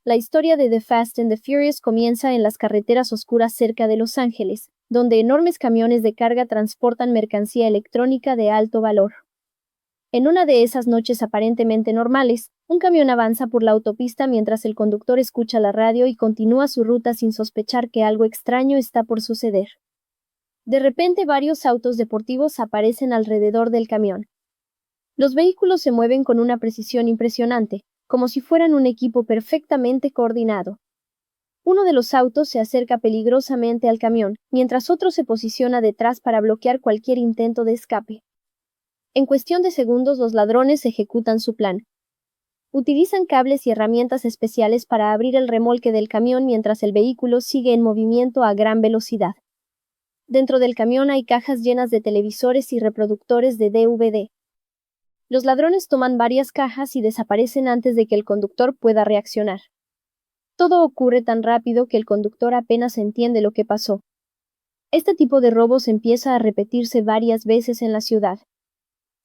La historia de The Fast and the Furious comienza en las carreteras oscuras cerca de Los Ángeles, donde enormes camiones de carga transportan mercancía electrónica de alto valor. En una de esas noches aparentemente normales, un camión avanza por la autopista mientras el conductor escucha la radio y continúa su ruta sin sospechar que algo extraño está por suceder. De repente varios autos deportivos aparecen alrededor del camión. Los vehículos se mueven con una precisión impresionante, como si fueran un equipo perfectamente coordinado. Uno de los autos se acerca peligrosamente al camión, mientras otro se posiciona detrás para bloquear cualquier intento de escape. En cuestión de segundos los ladrones ejecutan su plan. Utilizan cables y herramientas especiales para abrir el remolque del camión mientras el vehículo sigue en movimiento a gran velocidad. Dentro del camión hay cajas llenas de televisores y reproductores de DVD. Los ladrones toman varias cajas y desaparecen antes de que el conductor pueda reaccionar. Todo ocurre tan rápido que el conductor apenas entiende lo que pasó. Este tipo de robos empieza a repetirse varias veces en la ciudad.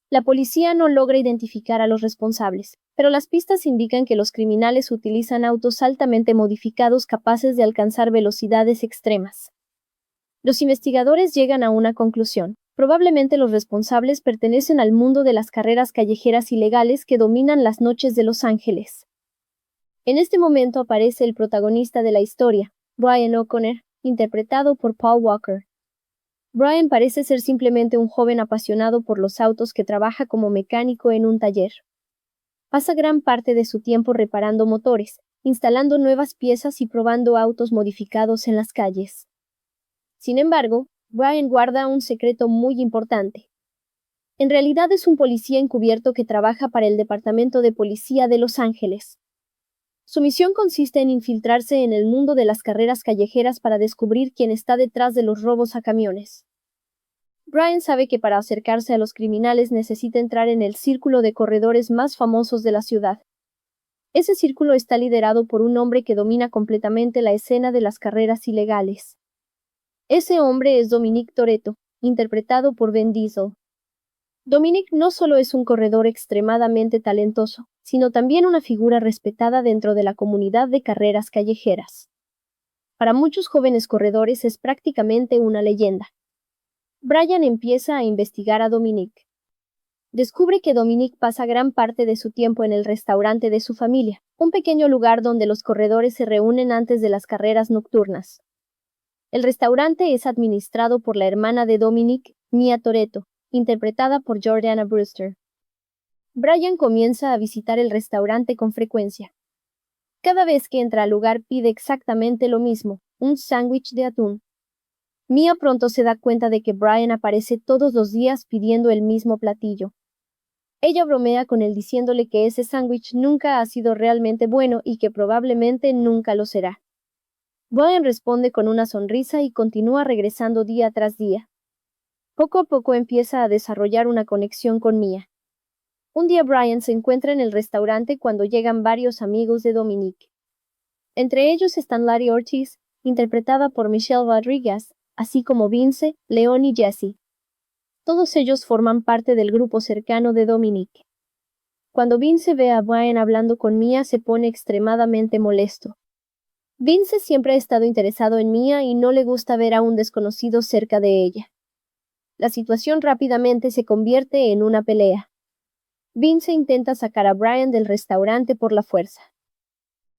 La policía no logra identificar a los responsables, pero las pistas indican que los criminales utilizan autos altamente modificados capaces de alcanzar velocidades extremas. Los investigadores llegan a una conclusión. Probablemente los responsables pertenecen al mundo de las carreras callejeras ilegales que dominan las noches de Los Ángeles. En este momento aparece el protagonista de la historia, Brian O'Connor, interpretado por Paul Walker. Brian parece ser simplemente un joven apasionado por los autos que trabaja como mecánico en un taller. Pasa gran parte de su tiempo reparando motores, instalando nuevas piezas y probando autos modificados en las calles. Sin embargo, Brian guarda un secreto muy importante. En realidad es un policía encubierto que trabaja para el Departamento de Policía de Los Ángeles. Su misión consiste en infiltrarse en el mundo de las carreras callejeras para descubrir quién está detrás de los robos a camiones. Brian sabe que para acercarse a los criminales necesita entrar en el círculo de corredores más famosos de la ciudad. Ese círculo está liderado por un hombre que domina completamente la escena de las carreras ilegales. Ese hombre es Dominic Toretto, interpretado por Vin Diesel. Dominic no solo es un corredor extremadamente talentoso, sino también una figura respetada dentro de la comunidad de carreras callejeras. Para muchos jóvenes corredores es prácticamente una leyenda. Brian empieza a investigar a Dominic. Descubre que Dominic pasa gran parte de su tiempo en el restaurante de su familia, un pequeño lugar donde los corredores se reúnen antes de las carreras nocturnas. El restaurante es administrado por la hermana de Dominic, Mia Toretto, interpretada por Jordana Brewster. Brian comienza a visitar el restaurante con frecuencia. Cada vez que entra al lugar pide exactamente lo mismo, un sándwich de atún. Mia pronto se da cuenta de que Brian aparece todos los días pidiendo el mismo platillo. Ella bromea con él diciéndole que ese sándwich nunca ha sido realmente bueno y que probablemente nunca lo será. Brian responde con una sonrisa y continúa regresando día tras día. Poco a poco empieza a desarrollar una conexión con Mia. Un día Brian se encuentra en el restaurante cuando llegan varios amigos de Dominic. Entre ellos están Larry Ortiz, interpretada por Michelle Rodriguez, así como Vince, Leon y Jesse. Todos ellos forman parte del grupo cercano de Dominic. Cuando Vince ve a Brian hablando con Mia se pone extremadamente molesto. Vince siempre ha estado interesado en Mia y no le gusta ver a un desconocido cerca de ella. La situación rápidamente se convierte en una pelea. Vince intenta sacar a Brian del restaurante por la fuerza.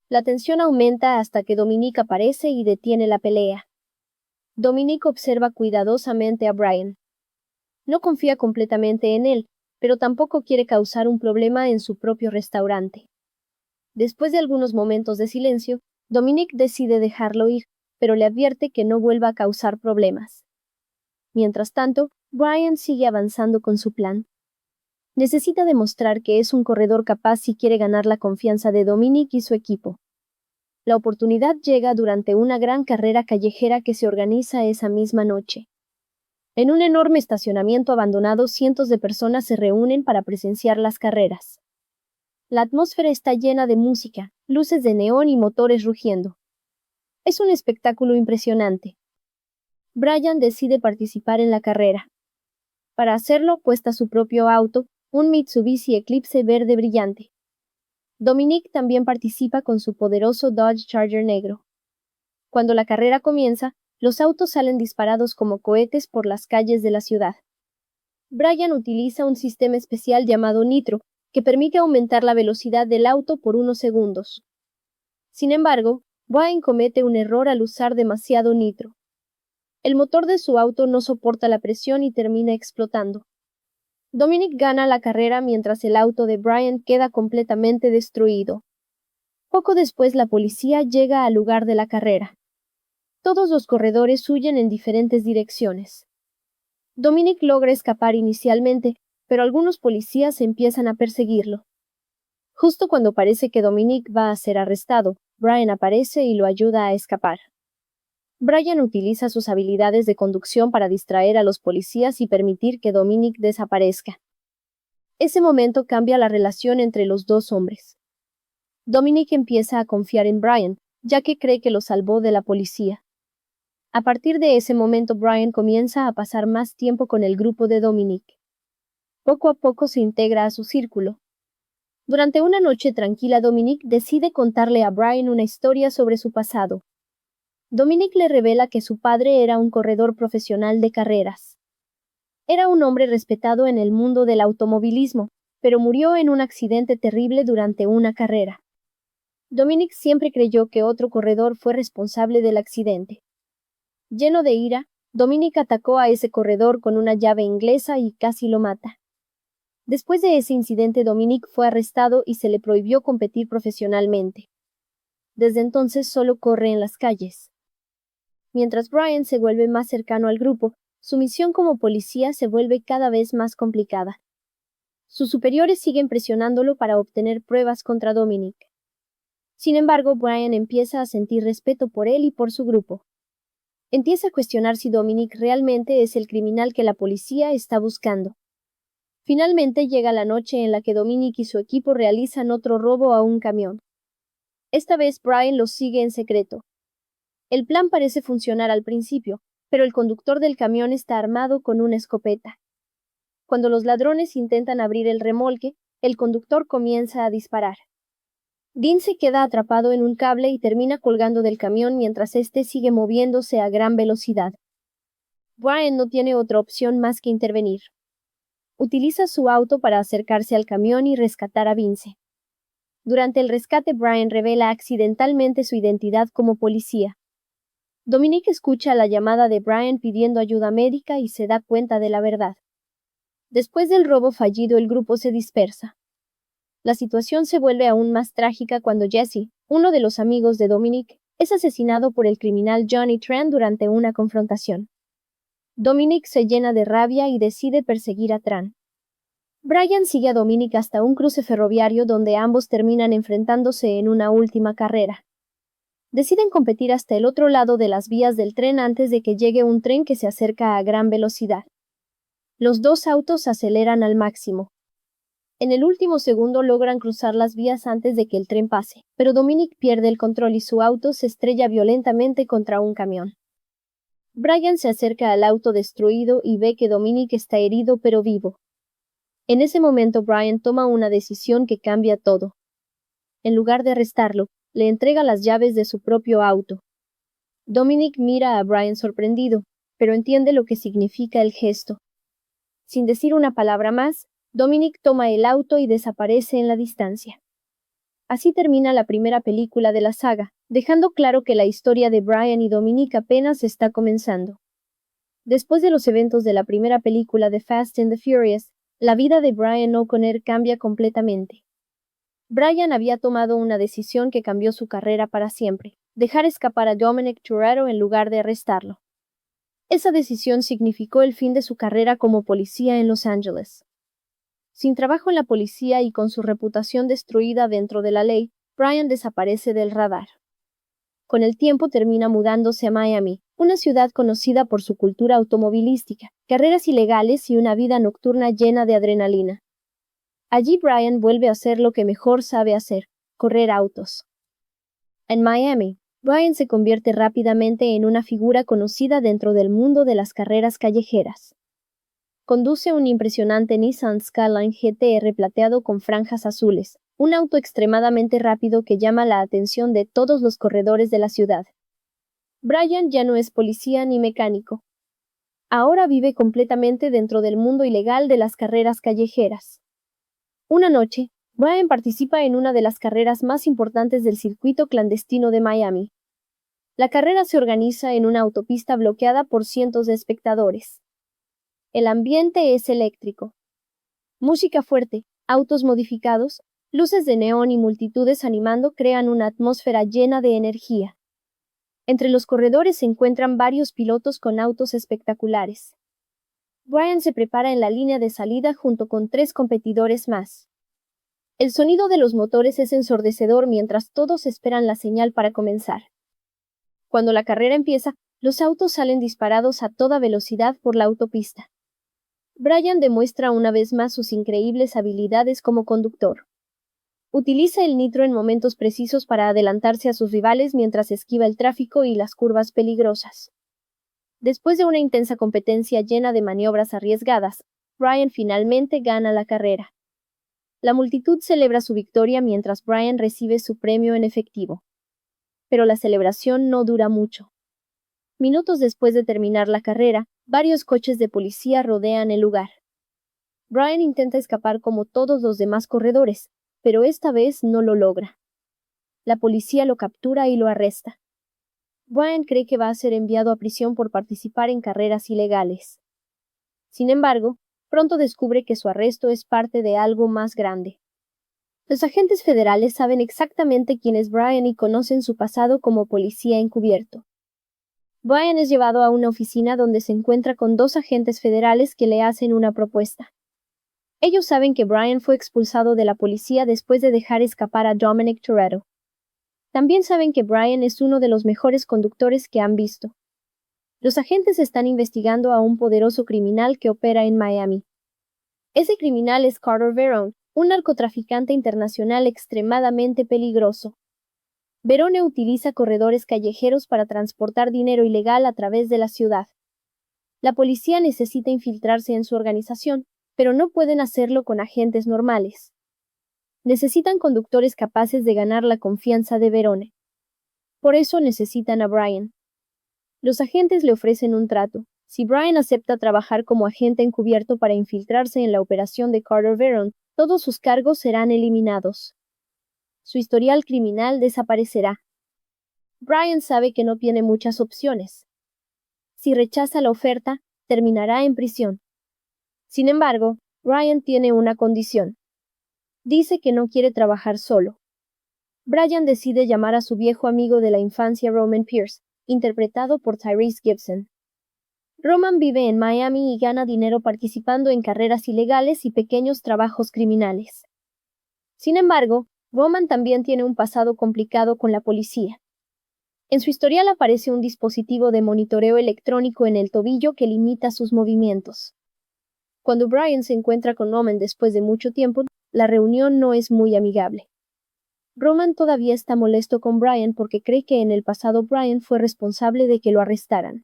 La tensión aumenta hasta que Dominic aparece y detiene la pelea. Dominic observa cuidadosamente a Brian. No confía completamente en él, pero tampoco quiere causar un problema en su propio restaurante. Después de algunos momentos de silencio, Dominic decide dejarlo ir, pero le advierte que no vuelva a causar problemas. Mientras tanto, Brian sigue avanzando con su plan. Necesita demostrar que es un corredor capaz si quiere ganar la confianza de Dominic y su equipo. La oportunidad llega durante una gran carrera callejera que se organiza esa misma noche. En un enorme estacionamiento abandonado, cientos de personas se reúnen para presenciar las carreras. La atmósfera está llena de música, luces de neón y motores rugiendo. Es un espectáculo impresionante. Brian decide participar en la carrera. Para hacerlo, apuesta su propio auto, un Mitsubishi Eclipse verde brillante. Dominic también participa con su poderoso Dodge Charger negro. Cuando la carrera comienza, los autos salen disparados como cohetes por las calles de la ciudad. Brian utiliza un sistema especial llamado Nitro, que permite aumentar la velocidad del auto por unos segundos. Sin embargo, Brian comete un error al usar demasiado nitro. El motor de su auto no soporta la presión y termina explotando. Dominic gana la carrera mientras el auto de Brian queda completamente destruido. Poco después la policía llega al lugar de la carrera. Todos los corredores huyen en diferentes direcciones. Dominic logra escapar inicialmente, pero algunos policías empiezan a perseguirlo. Justo cuando parece que Dominic va a ser arrestado, Brian aparece y lo ayuda a escapar. Brian utiliza sus habilidades de conducción para distraer a los policías y permitir que Dominic desaparezca. Ese momento cambia la relación entre los dos hombres. Dominic empieza a confiar en Brian, ya que cree que lo salvó de la policía. A partir de ese momento Brian comienza a pasar más tiempo con el grupo de Dominic. Poco a poco se integra a su círculo. Durante una noche tranquila, Dominic decide contarle a Brian una historia sobre su pasado. Dominic le revela que su padre era un corredor profesional de carreras. Era un hombre respetado en el mundo del automovilismo, pero murió en un accidente terrible durante una carrera. Dominic siempre creyó que otro corredor fue responsable del accidente. Lleno de ira, Dominic atacó a ese corredor con una llave inglesa y casi lo mata. Después de ese incidente, Dominic fue arrestado y se le prohibió competir profesionalmente. Desde entonces solo corre en las calles. Mientras Brian se vuelve más cercano al grupo, su misión como policía se vuelve cada vez más complicada. Sus superiores siguen presionándolo para obtener pruebas contra Dominic. Sin embargo, Brian empieza a sentir respeto por él y por su grupo. Empieza a cuestionar si Dominic realmente es el criminal que la policía está buscando. Finalmente llega la noche en la que Dominic y su equipo realizan otro robo a un camión. Esta vez Brian los sigue en secreto. El plan parece funcionar al principio, pero el conductor del camión está armado con una escopeta. Cuando los ladrones intentan abrir el remolque, el conductor comienza a disparar. Dean se queda atrapado en un cable y termina colgando del camión mientras éste sigue moviéndose a gran velocidad. Brian no tiene otra opción más que intervenir. Utiliza su auto para acercarse al camión y rescatar a Vince. Durante el rescate, Brian revela accidentalmente su identidad como policía. Dominic escucha la llamada de Brian pidiendo ayuda médica y se da cuenta de la verdad. Después del robo fallido, el grupo se dispersa. La situación se vuelve aún más trágica cuando Jesse, uno de los amigos de Dominic, es asesinado por el criminal Johnny Tran durante una confrontación. Dominic se llena de rabia y decide perseguir a Tran. Brian sigue a Dominic hasta un cruce ferroviario donde ambos terminan enfrentándose en una última carrera. Deciden competir hasta el otro lado de las vías del tren antes de que llegue un tren que se acerca a gran velocidad. Los dos autos aceleran al máximo. En el último segundo logran cruzar las vías antes de que el tren pase, pero Dominic pierde el control y su auto se estrella violentamente contra un camión. Brian se acerca al auto destruido y ve que Dominic está herido pero vivo. En ese momento Brian toma una decisión que cambia todo. En lugar de arrestarlo, le entrega las llaves de su propio auto. Dominic mira a Brian sorprendido, pero entiende lo que significa el gesto. Sin decir una palabra más, Dominic toma el auto y desaparece en la distancia. Así termina la primera película de la saga, dejando claro que la historia de Brian y Dominic apenas está comenzando. Después de los eventos de la primera película de Fast and the Furious, la vida de Brian O'Connor cambia completamente. Brian había tomado una decisión que cambió su carrera para siempre: dejar escapar a Dominic Toretto en lugar de arrestarlo. Esa decisión significó el fin de su carrera como policía en Los Ángeles. Sin trabajo en la policía y con su reputación destruida dentro de la ley, Brian desaparece del radar. Con el tiempo termina mudándose a Miami, una ciudad conocida por su cultura automovilística, carreras ilegales y una vida nocturna llena de adrenalina. Allí Brian vuelve a hacer lo que mejor sabe hacer: correr autos. En Miami, Brian se convierte rápidamente en una figura conocida dentro del mundo de las carreras callejeras. Conduce un impresionante Nissan Skyline GTR plateado con franjas azules, un auto extremadamente rápido que llama la atención de todos los corredores de la ciudad. Brian ya no es policía ni mecánico. Ahora vive completamente dentro del mundo ilegal de las carreras callejeras. Una noche, Brian participa en una de las carreras más importantes del circuito clandestino de Miami. La carrera se organiza en una autopista bloqueada por cientos de espectadores. El ambiente es eléctrico. Música fuerte, autos modificados, luces de neón y multitudes animando crean una atmósfera llena de energía. Entre los corredores se encuentran varios pilotos con autos espectaculares. Brian se prepara en la línea de salida junto con 3 competidores más. El sonido de los motores es ensordecedor mientras todos esperan la señal para comenzar. Cuando la carrera empieza, los autos salen disparados a toda velocidad por la autopista. Brian demuestra una vez más sus increíbles habilidades como conductor. Utiliza el nitro en momentos precisos para adelantarse a sus rivales mientras esquiva el tráfico y las curvas peligrosas. Después de una intensa competencia llena de maniobras arriesgadas, Brian finalmente gana la carrera. La multitud celebra su victoria mientras Brian recibe su premio en efectivo. Pero la celebración no dura mucho. Minutos después de terminar la carrera, varios coches de policía rodean el lugar. Brian intenta escapar como todos los demás corredores, pero esta vez no lo logra. La policía lo captura y lo arresta. Brian cree que va a ser enviado a prisión por participar en carreras ilegales. Sin embargo, pronto descubre que su arresto es parte de algo más grande. Los agentes federales saben exactamente quién es Brian y conocen su pasado como policía encubierto. Brian es llevado a una oficina donde se encuentra con 2 agentes federales que le hacen una propuesta. Ellos saben que Brian fue expulsado de la policía después de dejar escapar a Dominic Toretto. También saben que Brian es uno de los mejores conductores que han visto. Los agentes están investigando a un poderoso criminal que opera en Miami. Ese criminal es Carter Verone, un narcotraficante internacional extremadamente peligroso. Verone utiliza corredores callejeros para transportar dinero ilegal a través de la ciudad. La policía necesita infiltrarse en su organización, pero no pueden hacerlo con agentes normales. Necesitan conductores capaces de ganar la confianza de Verone. Por eso necesitan a Brian. Los agentes le ofrecen un trato. Si Brian acepta trabajar como agente encubierto para infiltrarse en la operación de Carter Verone, todos sus cargos serán eliminados. Su historial criminal desaparecerá. Brian sabe que no tiene muchas opciones. Si rechaza la oferta, terminará en prisión. Sin embargo, Brian tiene una condición. Dice que no quiere trabajar solo. Brian decide llamar a su viejo amigo de la infancia Roman Pierce, interpretado por Tyrese Gibson. Roman vive en Miami y gana dinero participando en carreras ilegales y pequeños trabajos criminales. Sin embargo, Roman también tiene un pasado complicado con la policía. En su historial aparece un dispositivo de monitoreo electrónico en el tobillo que limita sus movimientos. Cuando Brian se encuentra con Roman después de mucho tiempo, la reunión no es muy amigable. Roman todavía está molesto con Brian porque cree que en el pasado Brian fue responsable de que lo arrestaran.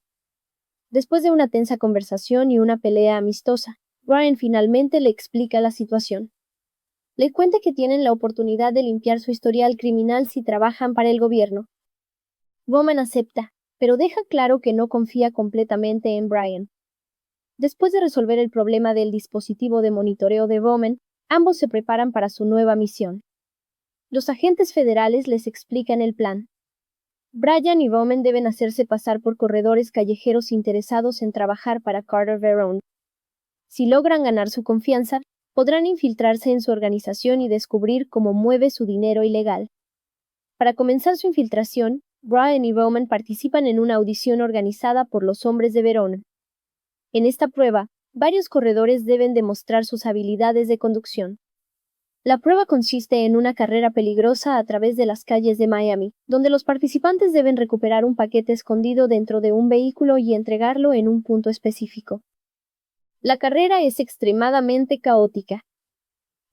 Después de una tensa conversación y una pelea amistosa, Brian finalmente le explica la situación. Le cuenta que tienen la oportunidad de limpiar su historial criminal si trabajan para el gobierno. Roman acepta, pero deja claro que no confía completamente en Brian. Después de resolver el problema del dispositivo de monitoreo de Roman, ambos se preparan para su nueva misión. Los agentes federales les explican el plan. Brian y Roman deben hacerse pasar por corredores callejeros interesados en trabajar para Carter Verone. Si logran ganar su confianza, podrán infiltrarse en su organización y descubrir cómo mueve su dinero ilegal. Para comenzar su infiltración, Brian y Roman participan en una audición organizada por los hombres de Verone. En esta prueba, varios corredores deben demostrar sus habilidades de conducción. La prueba consiste en una carrera peligrosa a través de las calles de Miami, donde los participantes deben recuperar un paquete escondido dentro de un vehículo y entregarlo en un punto específico. La carrera es extremadamente caótica.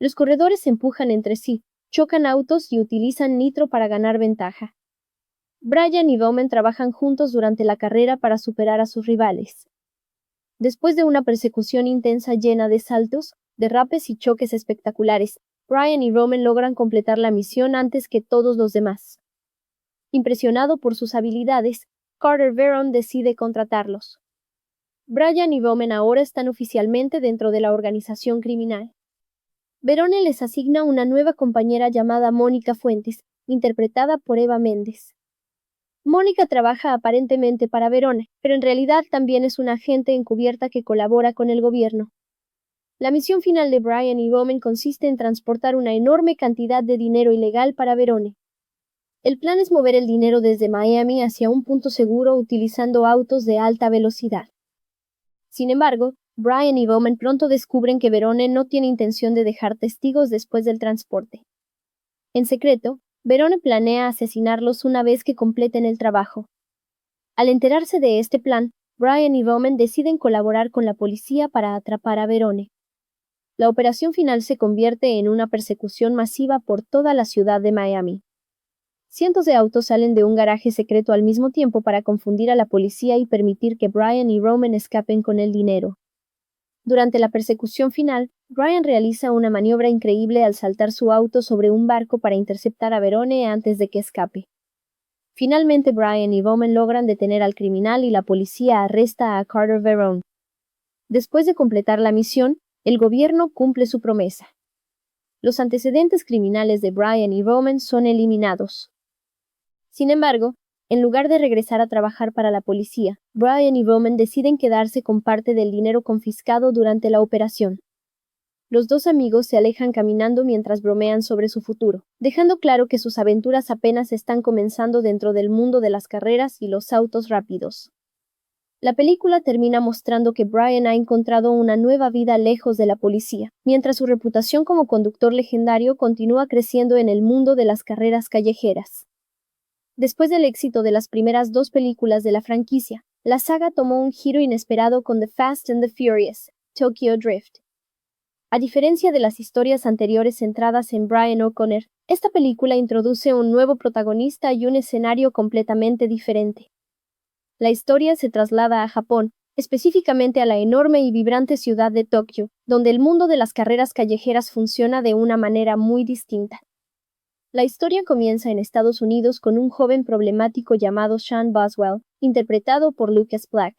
Los corredores se empujan entre sí, chocan autos y utilizan nitro para ganar ventaja. Brian y Roman trabajan juntos durante la carrera para superar a sus rivales. Después de una persecución intensa llena de saltos, derrapes y choques espectaculares, Brian y Roman logran completar la misión antes que todos los demás. Impresionado por sus habilidades, Carter Veron decide contratarlos. Brian y Roman ahora están oficialmente dentro de la organización criminal. Verone les asigna una nueva compañera llamada Mónica Fuentes, interpretada por Eva Méndez. Mónica trabaja aparentemente para Verone, pero en realidad también es una agente encubierta que colabora con el gobierno. La misión final de Brian y Roman consiste en transportar una enorme cantidad de dinero ilegal para Verone. El plan es mover el dinero desde Miami hacia un punto seguro utilizando autos de alta velocidad. Sin embargo, Brian y Roman pronto descubren que Verone no tiene intención de dejar testigos después del transporte. En secreto, Verone planea asesinarlos una vez que completen el trabajo. Al enterarse de este plan, Brian y Roman deciden colaborar con la policía para atrapar a Verone. La operación final se convierte en una persecución masiva por toda la ciudad de Miami. Cientos de autos salen de un garaje secreto al mismo tiempo para confundir a la policía y permitir que Brian y Roman escapen con el dinero. Durante la persecución final, Brian realiza una maniobra increíble al saltar su auto sobre un barco para interceptar a Verone antes de que escape. Finalmente Brian y Roman logran detener al criminal y la policía arresta a Carter Veron. Después de completar la misión, el gobierno cumple su promesa. Los antecedentes criminales de Brian y Roman son eliminados. Sin embargo, en lugar de regresar a trabajar para la policía, Brian y Roman deciden quedarse con parte del dinero confiscado durante la operación. Los dos amigos se alejan caminando mientras bromean sobre su futuro, dejando claro que sus aventuras apenas están comenzando dentro del mundo de las carreras y los autos rápidos. La película termina mostrando que Brian ha encontrado una nueva vida lejos de la policía, mientras su reputación como conductor legendario continúa creciendo en el mundo de las carreras callejeras. Después del éxito de las primeras dos películas de la franquicia, la saga tomó un giro inesperado con The Fast and the Furious, Tokyo Drift. A diferencia de las historias anteriores centradas en Brian O'Connor, esta película introduce un nuevo protagonista y un escenario completamente diferente. La historia se traslada a Japón, específicamente a la enorme y vibrante ciudad de Tokio, donde el mundo de las carreras callejeras funciona de una manera muy distinta. La historia comienza en Estados Unidos con un joven problemático llamado Sean Boswell, interpretado por Lucas Black.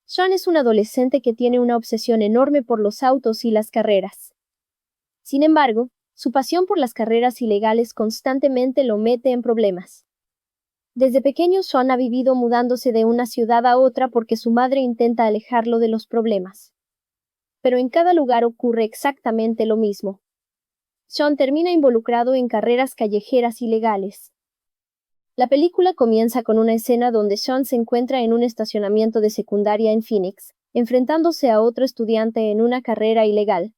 Sean es un adolescente que tiene una obsesión enorme por los autos y las carreras. Sin embargo, su pasión por las carreras ilegales constantemente lo mete en problemas. Desde pequeño Sean ha vivido mudándose de una ciudad a otra porque su madre intenta alejarlo de los problemas. Pero en cada lugar ocurre exactamente lo mismo. Sean termina involucrado en carreras callejeras ilegales. La película comienza con una escena donde Sean se encuentra en un estacionamiento de secundaria en Phoenix, enfrentándose a otro estudiante en una carrera ilegal.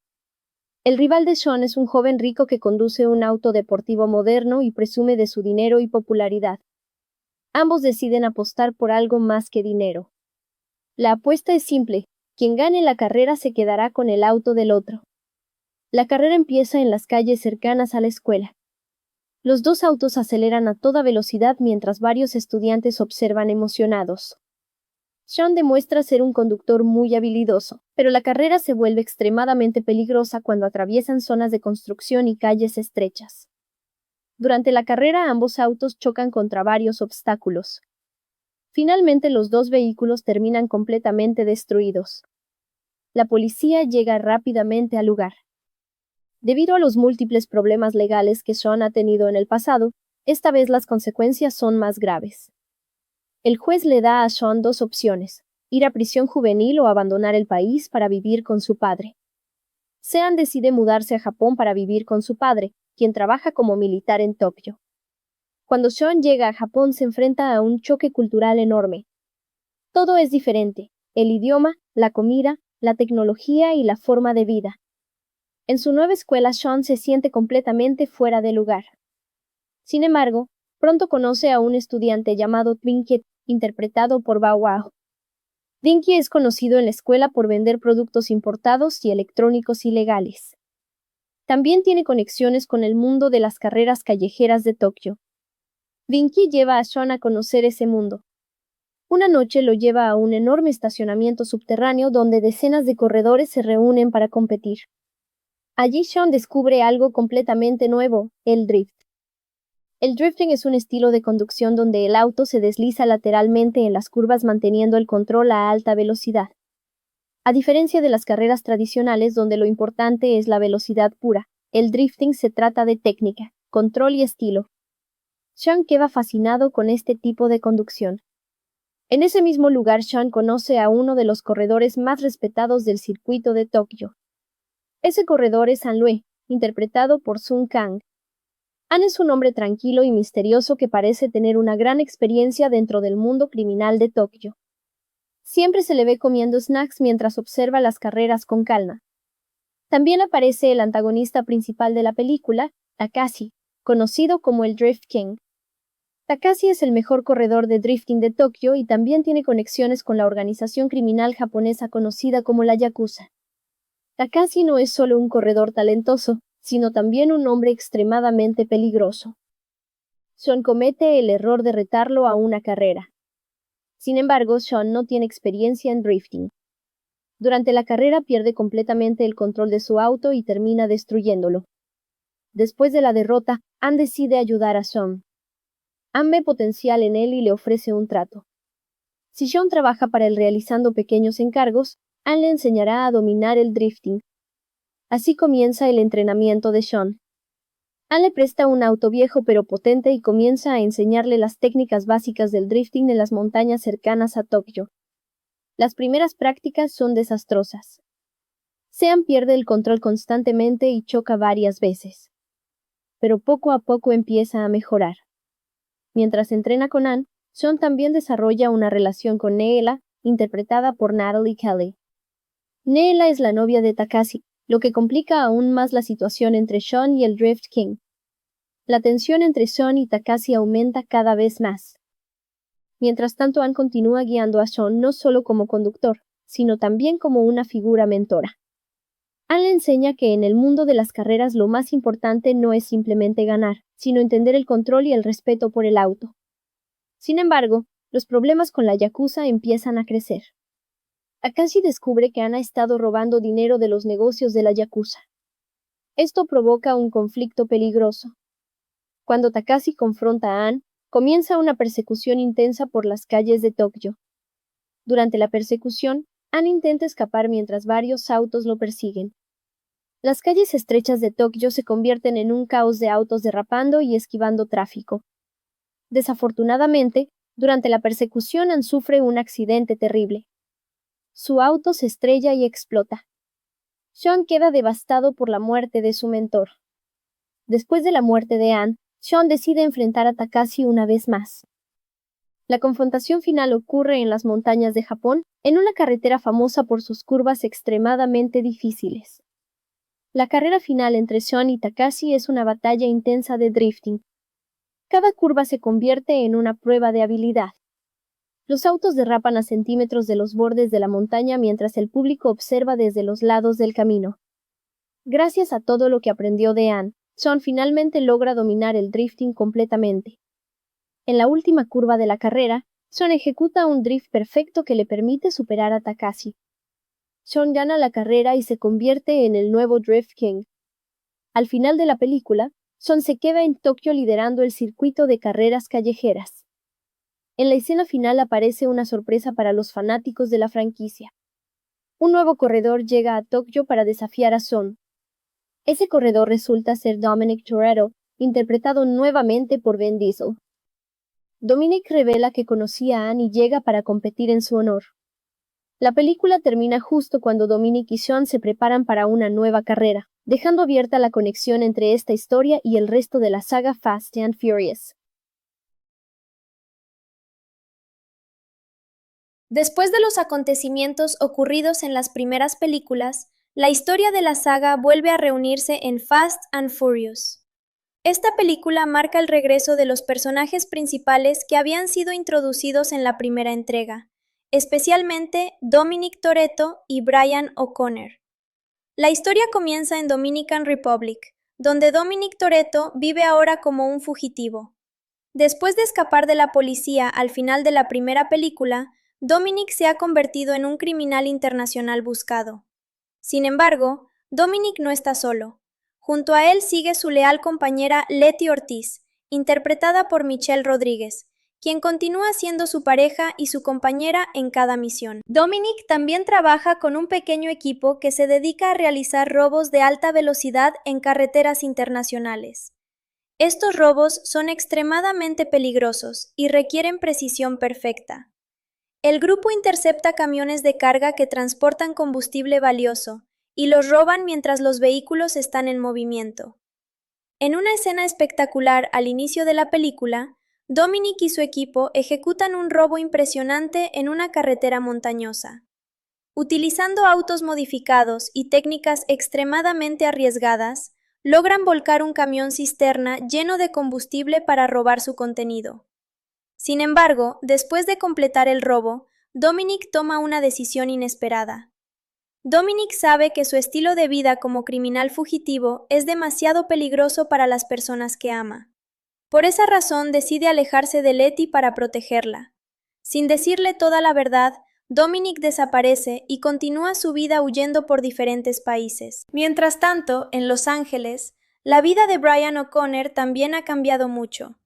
El rival de Sean es un joven rico que conduce un auto deportivo moderno y presume de su dinero y popularidad. Ambos deciden apostar por algo más que dinero. La apuesta es simple: quien gane la carrera se quedará con el auto del otro. La carrera empieza en las calles cercanas a la escuela. Los dos autos aceleran a toda velocidad mientras varios estudiantes observan emocionados. Sean demuestra ser un conductor muy habilidoso, pero la carrera se vuelve extremadamente peligrosa cuando atraviesan zonas de construcción y calles estrechas. Durante la carrera ambos autos chocan contra varios obstáculos. Finalmente los dos vehículos terminan completamente destruidos. La policía llega rápidamente al lugar. Debido a los múltiples problemas legales que Sean ha tenido en el pasado, esta vez las consecuencias son más graves. El juez le da a Sean dos opciones: ir a prisión juvenil o abandonar el país para vivir con su padre. Sean decide mudarse a Japón para vivir con su padre, quien trabaja como militar en Tokio. Cuando Sean llega a Japón se enfrenta a un choque cultural enorme. Todo es diferente: el idioma, la comida, la tecnología y la forma de vida. En su nueva escuela Sean se siente completamente fuera de lugar. Sin embargo, pronto conoce a un estudiante llamado Twinkie, interpretado por Bow Wow. Twinkie es conocido en la escuela por vender productos importados y electrónicos ilegales. También tiene conexiones con el mundo de las carreras callejeras de Tokio. Twinkie lleva a Sean a conocer ese mundo. Una noche lo lleva a un enorme estacionamiento subterráneo donde decenas de corredores se reúnen para competir. Allí Sean descubre algo completamente nuevo, el drift. El drifting es un estilo de conducción donde el auto se desliza lateralmente en las curvas manteniendo el control a alta velocidad. A diferencia de las carreras tradicionales donde lo importante es la velocidad pura, el drifting se trata de técnica, control y estilo. Sean queda fascinado con este tipo de conducción. En ese mismo lugar Sean conoce a uno de los corredores más respetados del circuito de Tokio. Ese corredor es An Lue, interpretado por Sung Kang. An es un hombre tranquilo y misterioso que parece tener una gran experiencia dentro del mundo criminal de Tokio. Siempre se le ve comiendo snacks mientras observa las carreras con calma. También aparece el antagonista principal de la película, Takashi, conocido como el Drift King. Takashi es el mejor corredor de drifting de Tokio y también tiene conexiones con la organización criminal japonesa conocida como la Yakuza. Takashi no es solo un corredor talentoso, sino también un hombre extremadamente peligroso. Sean comete el error de retarlo a una carrera. Sin embargo, Sean no tiene experiencia en drifting. Durante la carrera pierde completamente el control de su auto y termina destruyéndolo. Después de la derrota, An decide ayudar a Sean. An ve potencial en él y le ofrece un trato. Si Sean trabaja para él realizando pequeños encargos, An le enseñará a dominar el drifting. Así comienza el entrenamiento de Sean. An le presta un auto viejo pero potente y comienza a enseñarle las técnicas básicas del drifting en las montañas cercanas a Tokio. Las primeras prácticas son desastrosas. Sean pierde el control constantemente y choca varias veces. Pero poco a poco empieza a mejorar. Mientras entrena con An, Sean también desarrolla una relación con Neela, interpretada por Natalie Kelly. Neela es la novia de Takashi, lo que complica aún más la situación entre Sean y el Drift King. La tensión entre Sean y Takashi aumenta cada vez más. Mientras tanto, An continúa guiando a Sean no solo como conductor, sino también como una figura mentora. An le enseña que en el mundo de las carreras lo más importante no es simplemente ganar, sino entender el control y el respeto por el auto. Sin embargo, los problemas con la Yakuza empiezan a crecer. Takashi descubre que An ha estado robando dinero de los negocios de la Yakuza. Esto provoca un conflicto peligroso. Cuando Takashi confronta a An, comienza una persecución intensa por las calles de Tokio. Durante la persecución, An intenta escapar mientras varios autos lo persiguen. Las calles estrechas de Tokio se convierten en un caos de autos derrapando y esquivando tráfico. Desafortunadamente, durante la persecución An sufre un accidente terrible. Su auto se estrella y explota. Sean queda devastado por la muerte de su mentor. Después de la muerte de An, Sean decide enfrentar a Takashi una vez más. La confrontación final ocurre en las montañas de Japón, en una carretera famosa por sus curvas extremadamente difíciles. La carrera final entre Sean y Takashi es una batalla intensa de drifting. Cada curva se convierte en una prueba de habilidad. Los autos derrapan a centímetros de los bordes de la montaña mientras el público observa desde los lados del camino. Gracias a todo lo que aprendió de An, Sean finalmente logra dominar el drifting completamente. En la última curva de la carrera, Sean ejecuta un drift perfecto que le permite superar a Takashi. Sean gana la carrera y se convierte en el nuevo Drift King. Al final de la película, Sean se queda en Tokio liderando el circuito de carreras callejeras. En la escena final aparece una sorpresa para los fanáticos de la franquicia. Un nuevo corredor llega a Tokio para desafiar a Sean. Ese corredor resulta ser Dominic Toretto, interpretado nuevamente por Vin Diesel. Dominic revela que conocía a An y llega para competir en su honor. La película termina justo cuando Dominic y Sean se preparan para una nueva carrera, dejando abierta la conexión entre esta historia y el resto de la saga Fast and Furious. Después de los acontecimientos ocurridos en las primeras películas, la historia de la saga vuelve a reunirse en Fast and Furious. Esta película marca el regreso de los personajes principales que habían sido introducidos en la primera entrega, especialmente Dominic Toretto y Brian O'Connor. La historia comienza en Dominican Republic, donde Dominic Toretto vive ahora como un fugitivo. Después de escapar de la policía al final de la primera película, Dominic se ha convertido en un criminal internacional buscado. Sin embargo, Dominic no está solo. Junto a él sigue su leal compañera Letty Ortiz, interpretada por Michelle Rodríguez, quien continúa siendo su pareja y su compañera en cada misión. Dominic también trabaja con un pequeño equipo que se dedica a realizar robos de alta velocidad en carreteras internacionales. Estos robos son extremadamente peligrosos y requieren precisión perfecta. El grupo intercepta camiones de carga que transportan combustible valioso y los roban mientras los vehículos están en movimiento. En una escena espectacular al inicio de la película, Dominic y su equipo ejecutan un robo impresionante en una carretera montañosa. Utilizando autos modificados y técnicas extremadamente arriesgadas, logran volcar un camión cisterna lleno de combustible para robar su contenido. Sin embargo, después de completar el robo, Dominic toma una decisión inesperada. Dominic sabe que su estilo de vida como criminal fugitivo es demasiado peligroso para las personas que ama. Por esa razón decide alejarse de Letty para protegerla. Sin decirle toda la verdad, Dominic desaparece y continúa su vida huyendo por diferentes países. Mientras tanto, en Los Ángeles, la vida de Brian O'Connor también ha cambiado mucho.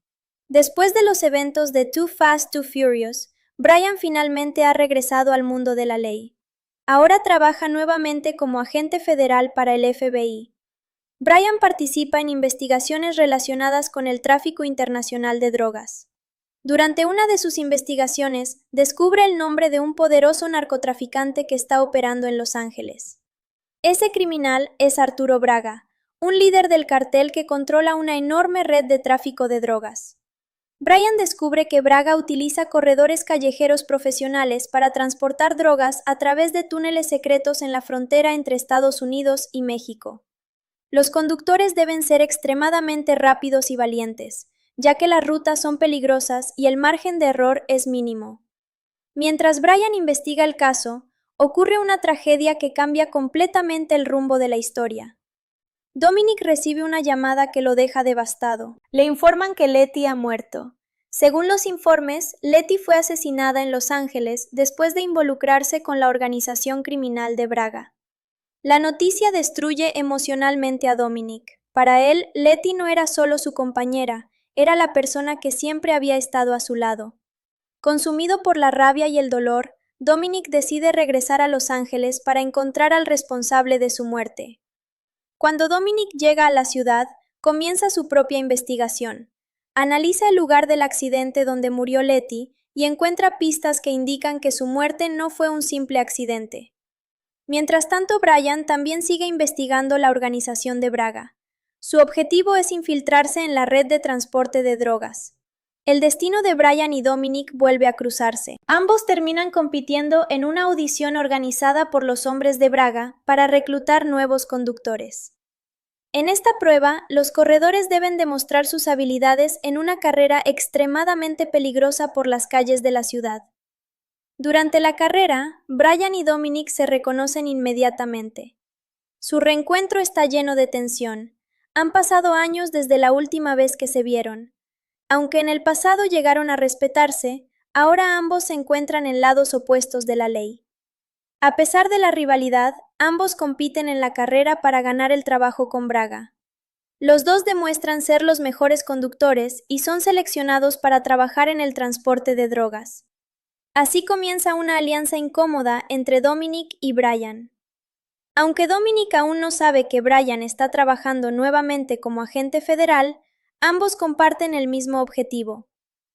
Después de los eventos de Too Fast, Too Furious, Brian finalmente ha regresado al mundo de la ley. Ahora trabaja nuevamente como agente federal para el FBI. Brian participa en investigaciones relacionadas con el tráfico internacional de drogas. Durante una de sus investigaciones, descubre el nombre de un poderoso narcotraficante que está operando en Los Ángeles. Ese criminal es Arturo Braga, un líder del cartel que controla una enorme red de tráfico de drogas. Brian descubre que Braga utiliza corredores callejeros profesionales para transportar drogas a través de túneles secretos en la frontera entre Estados Unidos y México. Los conductores deben ser extremadamente rápidos y valientes, ya que las rutas son peligrosas y el margen de error es mínimo. Mientras Brian investiga el caso, ocurre una tragedia que cambia completamente el rumbo de la historia. Dominic recibe una llamada que lo deja devastado. Le informan que Letty ha muerto. Según los informes, Letty fue asesinada en Los Ángeles después de involucrarse con la organización criminal de Braga. La noticia destruye emocionalmente a Dominic. Para él, Letty no era solo su compañera, era la persona que siempre había estado a su lado. Consumido por la rabia y el dolor, Dominic decide regresar a Los Ángeles para encontrar al responsable de su muerte. Cuando Dominic llega a la ciudad, comienza su propia investigación. Analiza el lugar del accidente donde murió Letty y encuentra pistas que indican que su muerte no fue un simple accidente. Mientras tanto, Brian también sigue investigando la organización de Braga. Su objetivo es infiltrarse en la red de transporte de drogas. El destino de Brian y Dominic vuelve a cruzarse. Ambos terminan compitiendo en una audición organizada por los hombres de Braga para reclutar nuevos conductores. En esta prueba, los corredores deben demostrar sus habilidades en una carrera extremadamente peligrosa por las calles de la ciudad. Durante la carrera, Brian y Dominic se reconocen inmediatamente. Su reencuentro está lleno de tensión. Han pasado años desde la última vez que se vieron. Aunque en el pasado llegaron a respetarse, ahora ambos se encuentran en lados opuestos de la ley. A pesar de la rivalidad, ambos compiten en la carrera para ganar el trabajo con Braga. Los dos demuestran ser los mejores conductores y son seleccionados para trabajar en el transporte de drogas. Así comienza una alianza incómoda entre Dominic y Brian. Aunque Dominic aún no sabe que Brian está trabajando nuevamente como agente federal, ambos comparten el mismo objetivo: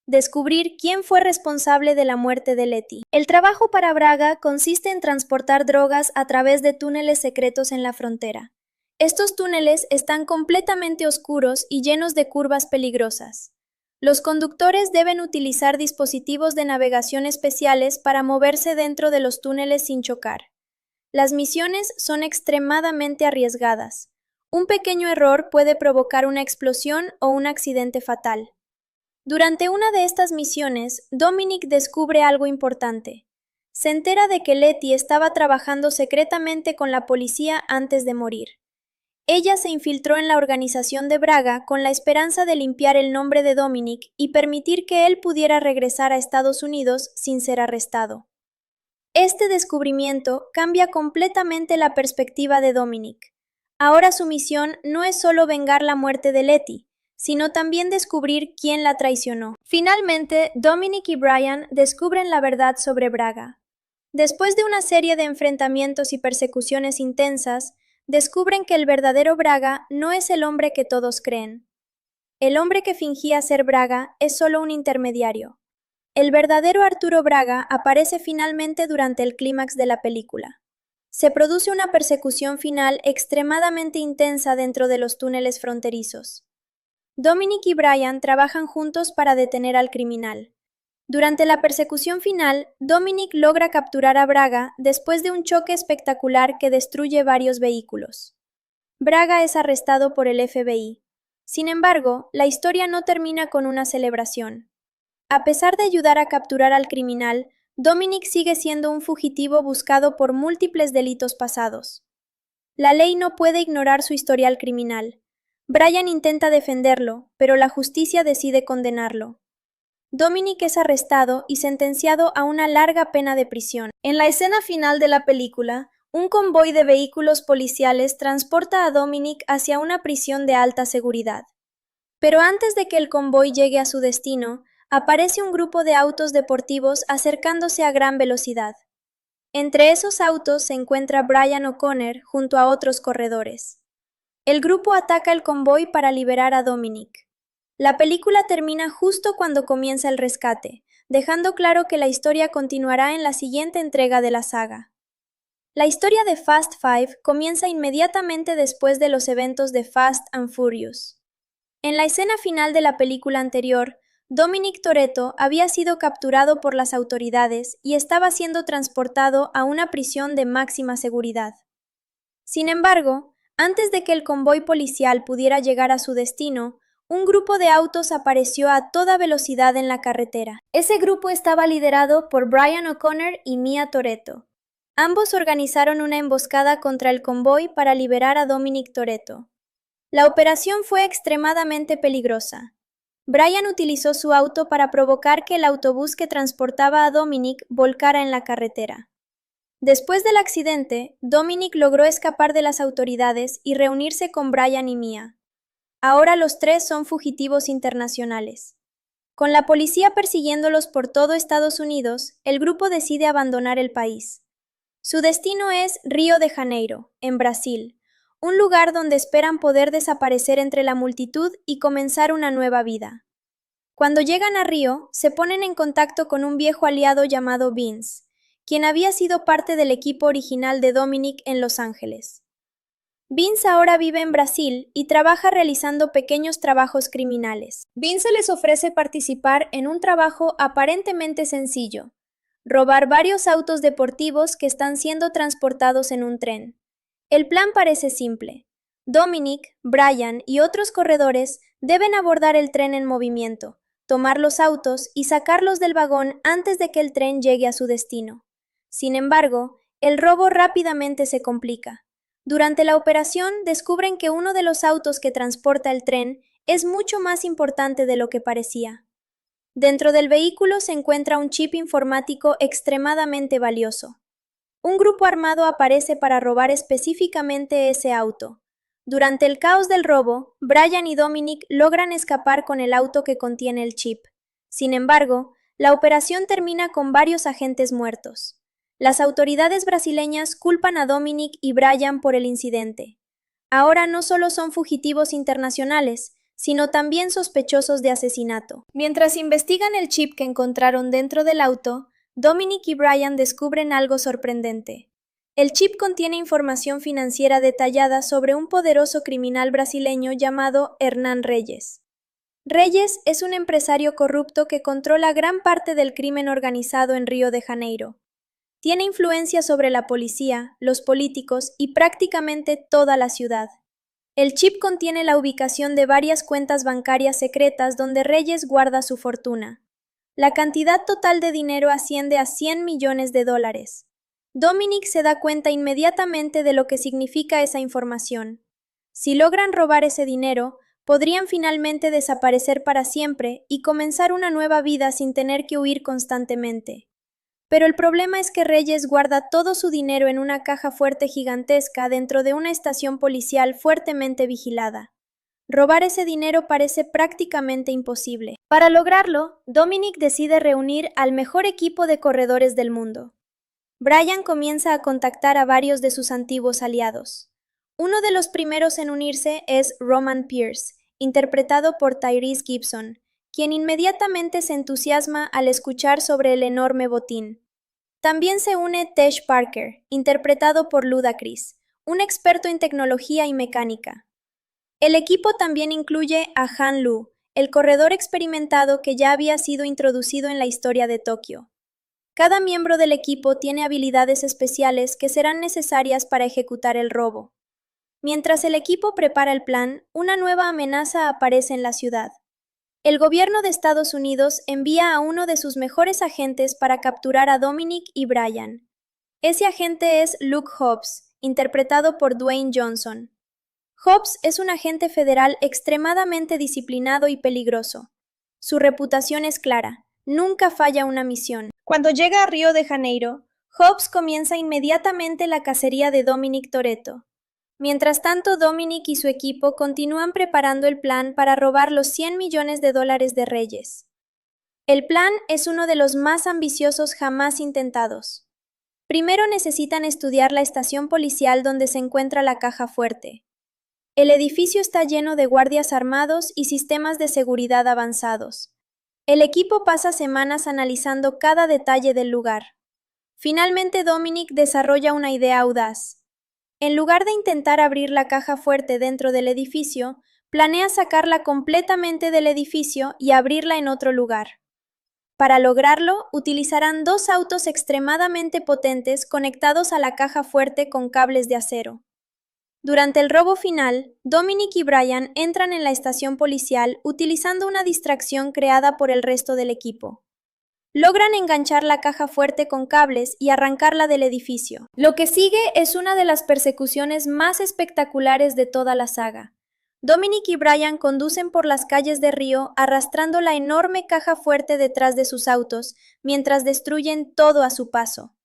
descubrir quién fue responsable de la muerte de Letty. El trabajo para Braga consiste en transportar drogas a través de túneles secretos en la frontera. Estos túneles están completamente oscuros y llenos de curvas peligrosas. Los conductores deben utilizar dispositivos de navegación especiales para moverse dentro de los túneles sin chocar. Las misiones son extremadamente arriesgadas. Un pequeño error puede provocar una explosión o un accidente fatal. Durante una de estas misiones, Dominic descubre algo importante. Se entera de que Letty estaba trabajando secretamente con la policía antes de morir. Ella se infiltró en la organización de Braga con la esperanza de limpiar el nombre de Dominic y permitir que él pudiera regresar a Estados Unidos sin ser arrestado. Este descubrimiento cambia completamente la perspectiva de Dominic. Ahora su misión no es solo vengar la muerte de Letty, sino también descubrir quién la traicionó. Finalmente, Dominic y Brian descubren la verdad sobre Braga. Después de una serie de enfrentamientos y persecuciones intensas, descubren que el verdadero Braga no es el hombre que todos creen. El hombre que fingía ser Braga es solo un intermediario. El verdadero Arturo Braga aparece finalmente durante el clímax de la película. Se produce una persecución final extremadamente intensa dentro de los túneles fronterizos. Dominic y Brian trabajan juntos para detener al criminal. Durante la persecución final, Dominic logra capturar a Braga después de un choque espectacular que destruye varios vehículos. Braga es arrestado por el FBI. Sin embargo, la historia no termina con una celebración. A pesar de ayudar a capturar al criminal, Dominic sigue siendo un fugitivo buscado por múltiples delitos pasados. La ley no puede ignorar su historial criminal. Brian intenta defenderlo, pero la justicia decide condenarlo. Dominic es arrestado y sentenciado a una larga pena de prisión. En la escena final de la película, un convoy de vehículos policiales transporta a Dominic hacia una prisión de alta seguridad. Pero antes de que el convoy llegue a su destino, aparece un grupo de autos deportivos acercándose a gran velocidad. Entre esos autos se encuentra Brian O'Connor junto a otros corredores. El grupo ataca el convoy para liberar a Dominic. La película termina justo cuando comienza el rescate, dejando claro que la historia continuará en la siguiente entrega de la saga. La historia de Fast Five comienza inmediatamente después de los eventos de Fast and Furious. En la escena final de la película anterior, Dominic Toretto había sido capturado por las autoridades y estaba siendo transportado a una prisión de máxima seguridad. Sin embargo, antes de que el convoy policial pudiera llegar a su destino, un grupo de autos apareció a toda velocidad en la carretera. Ese grupo estaba liderado por Brian O'Connor y Mia Toretto. Ambos organizaron una emboscada contra el convoy para liberar a Dominic Toretto. La operación fue extremadamente peligrosa. Brian utilizó su auto para provocar que el autobús que transportaba a Dominic volcara en la carretera. Después del accidente, Dominic logró escapar de las autoridades y reunirse con Brian y Mia. Ahora los tres son fugitivos internacionales. Con la policía persiguiéndolos por todo Estados Unidos, el grupo decide abandonar el país. Su destino es Río de Janeiro, en Brasil, un lugar donde esperan poder desaparecer entre la multitud y comenzar una nueva vida. Cuando llegan a Río, se ponen en contacto con un viejo aliado llamado Vince, quien había sido parte del equipo original de Dominic en Los Ángeles. Vince ahora vive en Brasil y trabaja realizando pequeños trabajos criminales. Vince les ofrece participar en un trabajo aparentemente sencillo: robar varios autos deportivos que están siendo transportados en un tren. El plan parece simple. Dominic, Brian y otros corredores deben abordar el tren en movimiento, tomar los autos y sacarlos del vagón antes de que el tren llegue a su destino. Sin embargo, el robo rápidamente se complica. Durante la operación descubren que uno de los autos que transporta el tren es mucho más importante de lo que parecía. Dentro del vehículo se encuentra un chip informático extremadamente valioso. Un grupo armado aparece para robar específicamente ese auto. Durante el caos del robo, Brian y Dominic logran escapar con el auto que contiene el chip. Sin embargo, la operación termina con varios agentes muertos. Las autoridades brasileñas culpan a Dominic y Brian por el incidente. Ahora no solo son fugitivos internacionales, sino también sospechosos de asesinato. Mientras investigan el chip que encontraron dentro del auto, Dominic y Brian descubren algo sorprendente. El chip contiene información financiera detallada sobre un poderoso criminal brasileño llamado Hernán Reyes. Reyes es un empresario corrupto que controla gran parte del crimen organizado en Río de Janeiro. Tiene influencia sobre la policía, los políticos y prácticamente toda la ciudad. El chip contiene la ubicación de varias cuentas bancarias secretas donde Reyes guarda su fortuna. La cantidad total de dinero asciende a $100 millones. Dominic se da cuenta inmediatamente de lo que significa esa información. Si logran robar ese dinero, podrían finalmente desaparecer para siempre y comenzar una nueva vida sin tener que huir constantemente. Pero el problema es que Reyes guarda todo su dinero en una caja fuerte gigantesca dentro de una estación policial fuertemente vigilada. Robar ese dinero parece prácticamente imposible. Para lograrlo, Dominic decide reunir al mejor equipo de corredores del mundo. Brian comienza a contactar a varios de sus antiguos aliados. Uno de los primeros en unirse es Roman Pierce, interpretado por Tyrese Gibson, quien inmediatamente se entusiasma al escuchar sobre el enorme botín. También se une Tesh Parker, interpretado por Ludacris, un experto en tecnología y mecánica. El equipo también incluye a Han Lu, el corredor experimentado que ya había sido introducido en la historia de Tokio. Cada miembro del equipo tiene habilidades especiales que serán necesarias para ejecutar el robo. Mientras el equipo prepara el plan, una nueva amenaza aparece en la ciudad. El gobierno de Estados Unidos envía a uno de sus mejores agentes para capturar a Dominic y Brian. Ese agente es Luke Hobbs, interpretado por Dwayne Johnson. Hobbs es un agente federal extremadamente disciplinado y peligroso. Su reputación es clara, nunca falla una misión. Cuando llega a Río de Janeiro, Hobbs comienza inmediatamente la cacería de Dominic Toretto. Mientras tanto, Dominic y su equipo continúan preparando el plan para robar los $100 millones de Reyes. El plan es uno de los más ambiciosos jamás intentados. Primero necesitan estudiar la estación policial donde se encuentra la caja fuerte. El edificio está lleno de guardias armados y sistemas de seguridad avanzados. El equipo pasa semanas analizando cada detalle del lugar. Finalmente, Dominic desarrolla una idea audaz. En lugar de intentar abrir la caja fuerte dentro del edificio, planea sacarla completamente del edificio y abrirla en otro lugar. Para lograrlo, utilizarán dos autos extremadamente potentes conectados a la caja fuerte con cables de acero. Durante el robo final, Dominic y Brian entran en la estación policial utilizando una distracción creada por el resto del equipo. Logran enganchar la caja fuerte con cables y arrancarla del edificio. Lo que sigue es una de las persecuciones más espectaculares de toda la saga. Dominic y Brian conducen por las calles de Río arrastrando la enorme caja fuerte detrás de sus autos, mientras destruyen todo a su paso.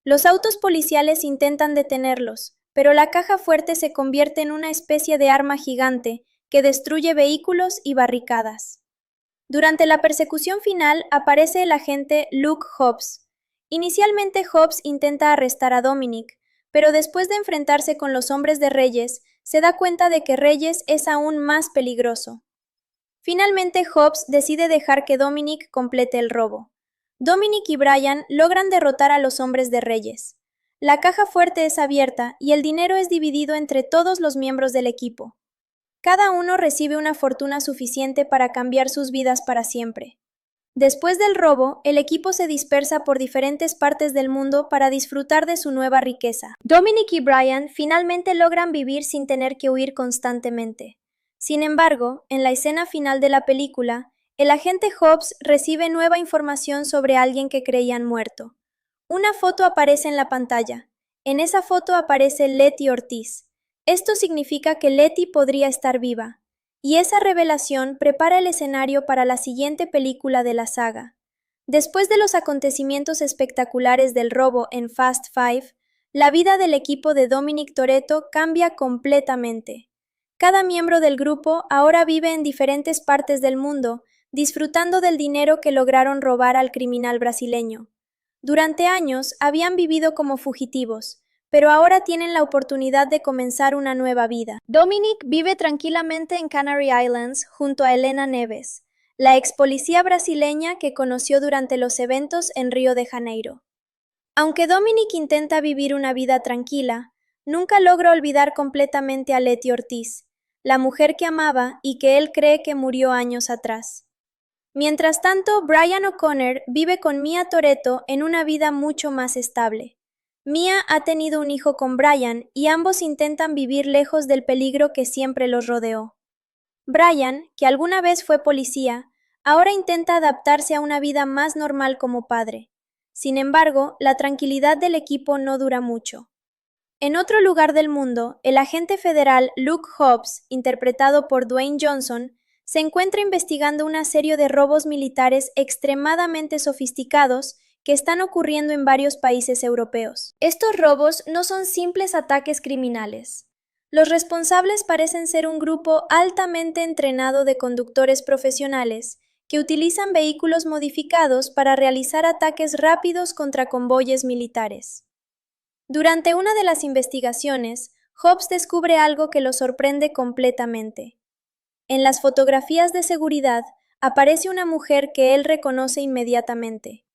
Los autos policiales intentan detenerlos, pero la caja fuerte se convierte en una especie de arma gigante que destruye vehículos y barricadas. Durante la persecución final aparece el agente Luke Hobbs. Inicialmente Hobbs intenta arrestar a Dominic, pero después de enfrentarse con los hombres de Reyes, se da cuenta de que Reyes es aún más peligroso. Finalmente Hobbs decide dejar que Dominic complete el robo. Dominic y Brian logran derrotar a los hombres de Reyes. La caja fuerte es abierta y el dinero es dividido entre todos los miembros del equipo. Cada uno recibe una fortuna suficiente para cambiar sus vidas para siempre. Después del robo, el equipo se dispersa por diferentes partes del mundo para disfrutar de su nueva riqueza. Dominic y Brian finalmente logran vivir sin tener que huir constantemente. Sin embargo, en la escena final de la película, el agente Hobbs recibe nueva información sobre alguien que creían muerto. Una foto aparece en la pantalla. En esa foto aparece Letty Ortiz. Esto significa que Letty podría estar viva, y esa revelación prepara el escenario para la siguiente película de la saga. Después de los acontecimientos espectaculares del robo en Fast Five, la vida del equipo de Dominic Toretto cambia completamente. Cada miembro del grupo ahora vive en diferentes partes del mundo, disfrutando del dinero que lograron robar al criminal brasileño. Durante años habían vivido como fugitivos, pero ahora tienen la oportunidad de comenzar una nueva vida. Dominic vive tranquilamente en Canary Islands junto a Helena Neves, la ex policía brasileña que conoció durante los eventos en Río de Janeiro. Aunque Dominic intenta vivir una vida tranquila, nunca logra olvidar completamente a Letty Ortiz, la mujer que amaba y que él cree que murió años atrás. Mientras tanto, Brian O'Connor vive con Mia Toretto en una vida mucho más estable. Mia ha tenido un hijo con Brian y ambos intentan vivir lejos del peligro que siempre los rodeó. Brian, que alguna vez fue policía, ahora intenta adaptarse a una vida más normal como padre. Sin embargo, la tranquilidad del equipo no dura mucho. En otro lugar del mundo, el agente federal Luke Hobbs, interpretado por Dwayne Johnson, se encuentra investigando una serie de robos militares extremadamente sofisticados que están ocurriendo en varios países europeos. Estos robos no son simples ataques criminales. Los responsables parecen ser un grupo altamente entrenado de conductores profesionales que utilizan vehículos modificados para realizar ataques rápidos contra convoyes militares. Durante una de las investigaciones, Hobbs descubre algo que lo sorprende completamente. En las fotografías de seguridad aparece una mujer que él reconoce inmediatamente.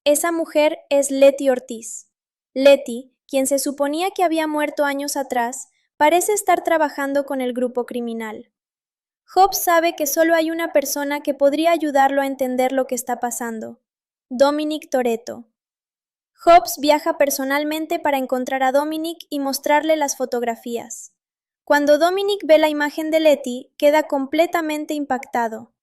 Esa mujer es Letty Ortiz. Letty, quien se suponía que había muerto años atrás, parece estar trabajando con el grupo criminal. Hobbs sabe que solo hay una persona que podría ayudarlo a entender lo que está pasando: Dominic Toretto. Hobbs viaja personalmente para encontrar a Dominic y mostrarle las fotografías. Cuando Dominic ve la imagen de Letty, queda completamente impactado.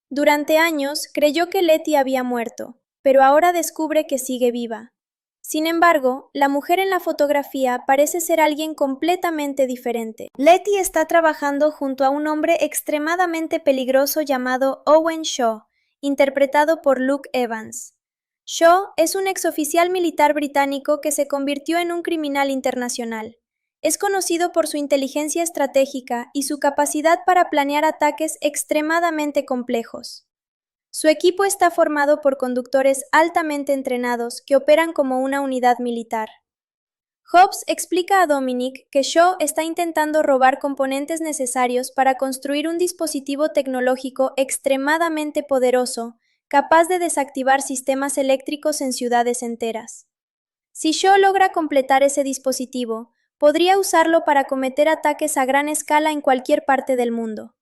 Durante años creyó que Letty había muerto, pero ahora descubre que sigue viva. Sin embargo, la mujer en la fotografía parece ser alguien completamente diferente. Letty está trabajando junto a un hombre extremadamente peligroso llamado Owen Shaw, interpretado por Luke Evans. Shaw es un exoficial militar británico que se convirtió en un criminal internacional. Es conocido por su inteligencia estratégica y su capacidad para planear ataques extremadamente complejos. Su equipo está formado por conductores altamente entrenados que operan como una unidad militar. Hobbs explica a Dominic que Shaw está intentando robar componentes necesarios para construir un dispositivo tecnológico extremadamente poderoso, capaz de desactivar sistemas eléctricos en ciudades enteras. Si Shaw logra completar ese dispositivo, podría usarlo para cometer ataques a gran escala en cualquier parte del mundo.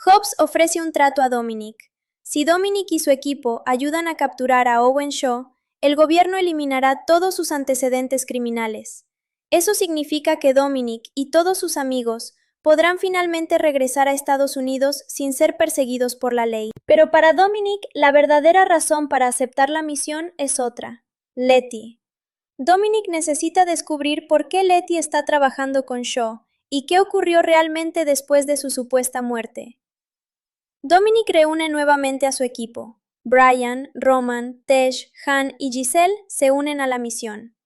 Hobbs ofrece un trato a Dominic. Si Dominic y su equipo ayudan a capturar a Owen Shaw, el gobierno eliminará todos sus antecedentes criminales. Eso significa que Dominic y todos sus amigos podrán finalmente regresar a Estados Unidos sin ser perseguidos por la ley. Pero para Dominic, la verdadera razón para aceptar la misión es otra: Letty. Dominic necesita descubrir por qué Letty está trabajando con Shaw y qué ocurrió realmente después de su supuesta muerte. Dominic reúne nuevamente a su equipo. Brian, Roman, Tesh, Han y Giselle se unen a la misión.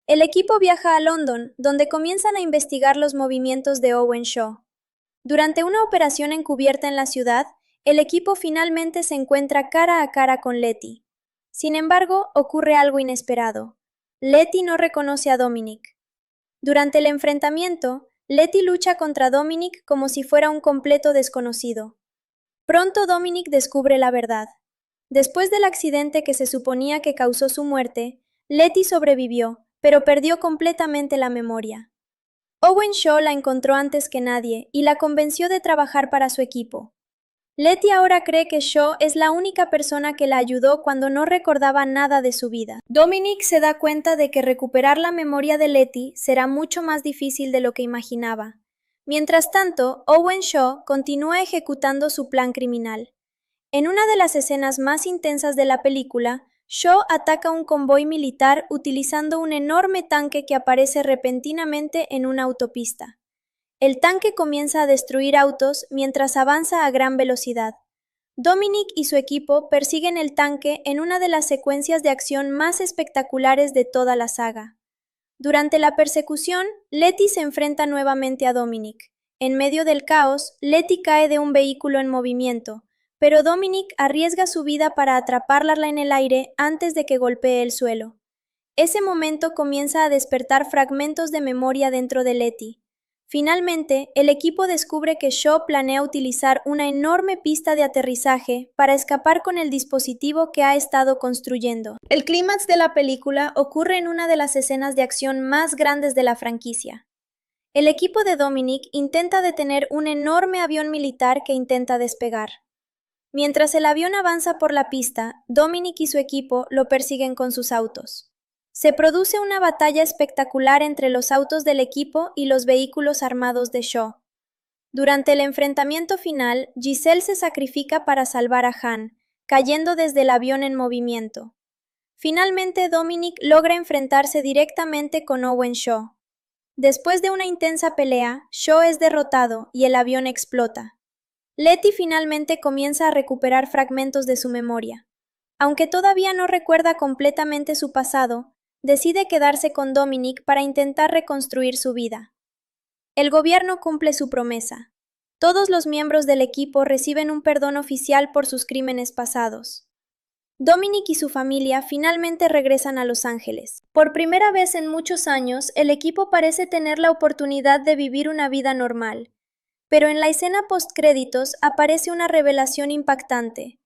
El equipo viaja a London, donde comienzan a investigar los movimientos de Owen Shaw. Durante una operación encubierta en la ciudad, el equipo finalmente se encuentra cara a cara con Letty. Sin embargo, ocurre algo inesperado. Letty no reconoce a Dominic. Durante el enfrentamiento, Letty lucha contra Dominic como si fuera un completo desconocido. Pronto Dominic descubre la verdad. Después del accidente que se suponía que causó su muerte, Letty sobrevivió, pero perdió completamente la memoria. Owen Shaw la encontró antes que nadie y la convenció de trabajar para su equipo. Letty ahora cree que Shaw es la única persona que la ayudó cuando no recordaba nada de su vida. Dominic se da cuenta de que recuperar la memoria de Letty será mucho más difícil de lo que imaginaba. Mientras tanto, Owen Shaw continúa ejecutando su plan criminal. En una de las escenas más intensas de la película, Shaw ataca un convoy militar utilizando un enorme tanque que aparece repentinamente en una autopista. El tanque comienza a destruir autos mientras avanza a gran velocidad. Dominic y su equipo persiguen el tanque en una de las secuencias de acción más espectaculares de toda la saga. Durante la persecución, Letty se enfrenta nuevamente a Dominic. En medio del caos, Letty cae de un vehículo en movimiento, pero Dominic arriesga su vida para atraparla en el aire antes de que golpee el suelo. Ese momento comienza a despertar fragmentos de memoria dentro de Letty. Finalmente, el equipo descubre que Shaw planea utilizar una enorme pista de aterrizaje para escapar con el dispositivo que ha estado construyendo. El clímax de la película ocurre en una de las escenas de acción más grandes de la franquicia. El equipo de Dominic intenta detener un enorme avión militar que intenta despegar. Mientras el avión avanza por la pista, Dominic y su equipo lo persiguen con sus autos. Se produce una batalla espectacular entre los autos del equipo y los vehículos armados de Shaw. Durante el enfrentamiento final, Giselle se sacrifica para salvar a Han, cayendo desde el avión en movimiento. Finalmente, Dominic logra enfrentarse directamente con Owen Shaw. Después de una intensa pelea, Shaw es derrotado y el avión explota. Letty finalmente comienza a recuperar fragmentos de su memoria. Aunque todavía no recuerda completamente su pasado, decide quedarse con Dominic para intentar reconstruir su vida. El gobierno cumple su promesa. Todos los miembros del equipo reciben un perdón oficial por sus crímenes pasados. Dominic y su familia finalmente regresan a Los Ángeles. Por primera vez en muchos años, el equipo parece tener la oportunidad de vivir una vida normal. Pero en la escena postcréditos aparece una revelación impactante.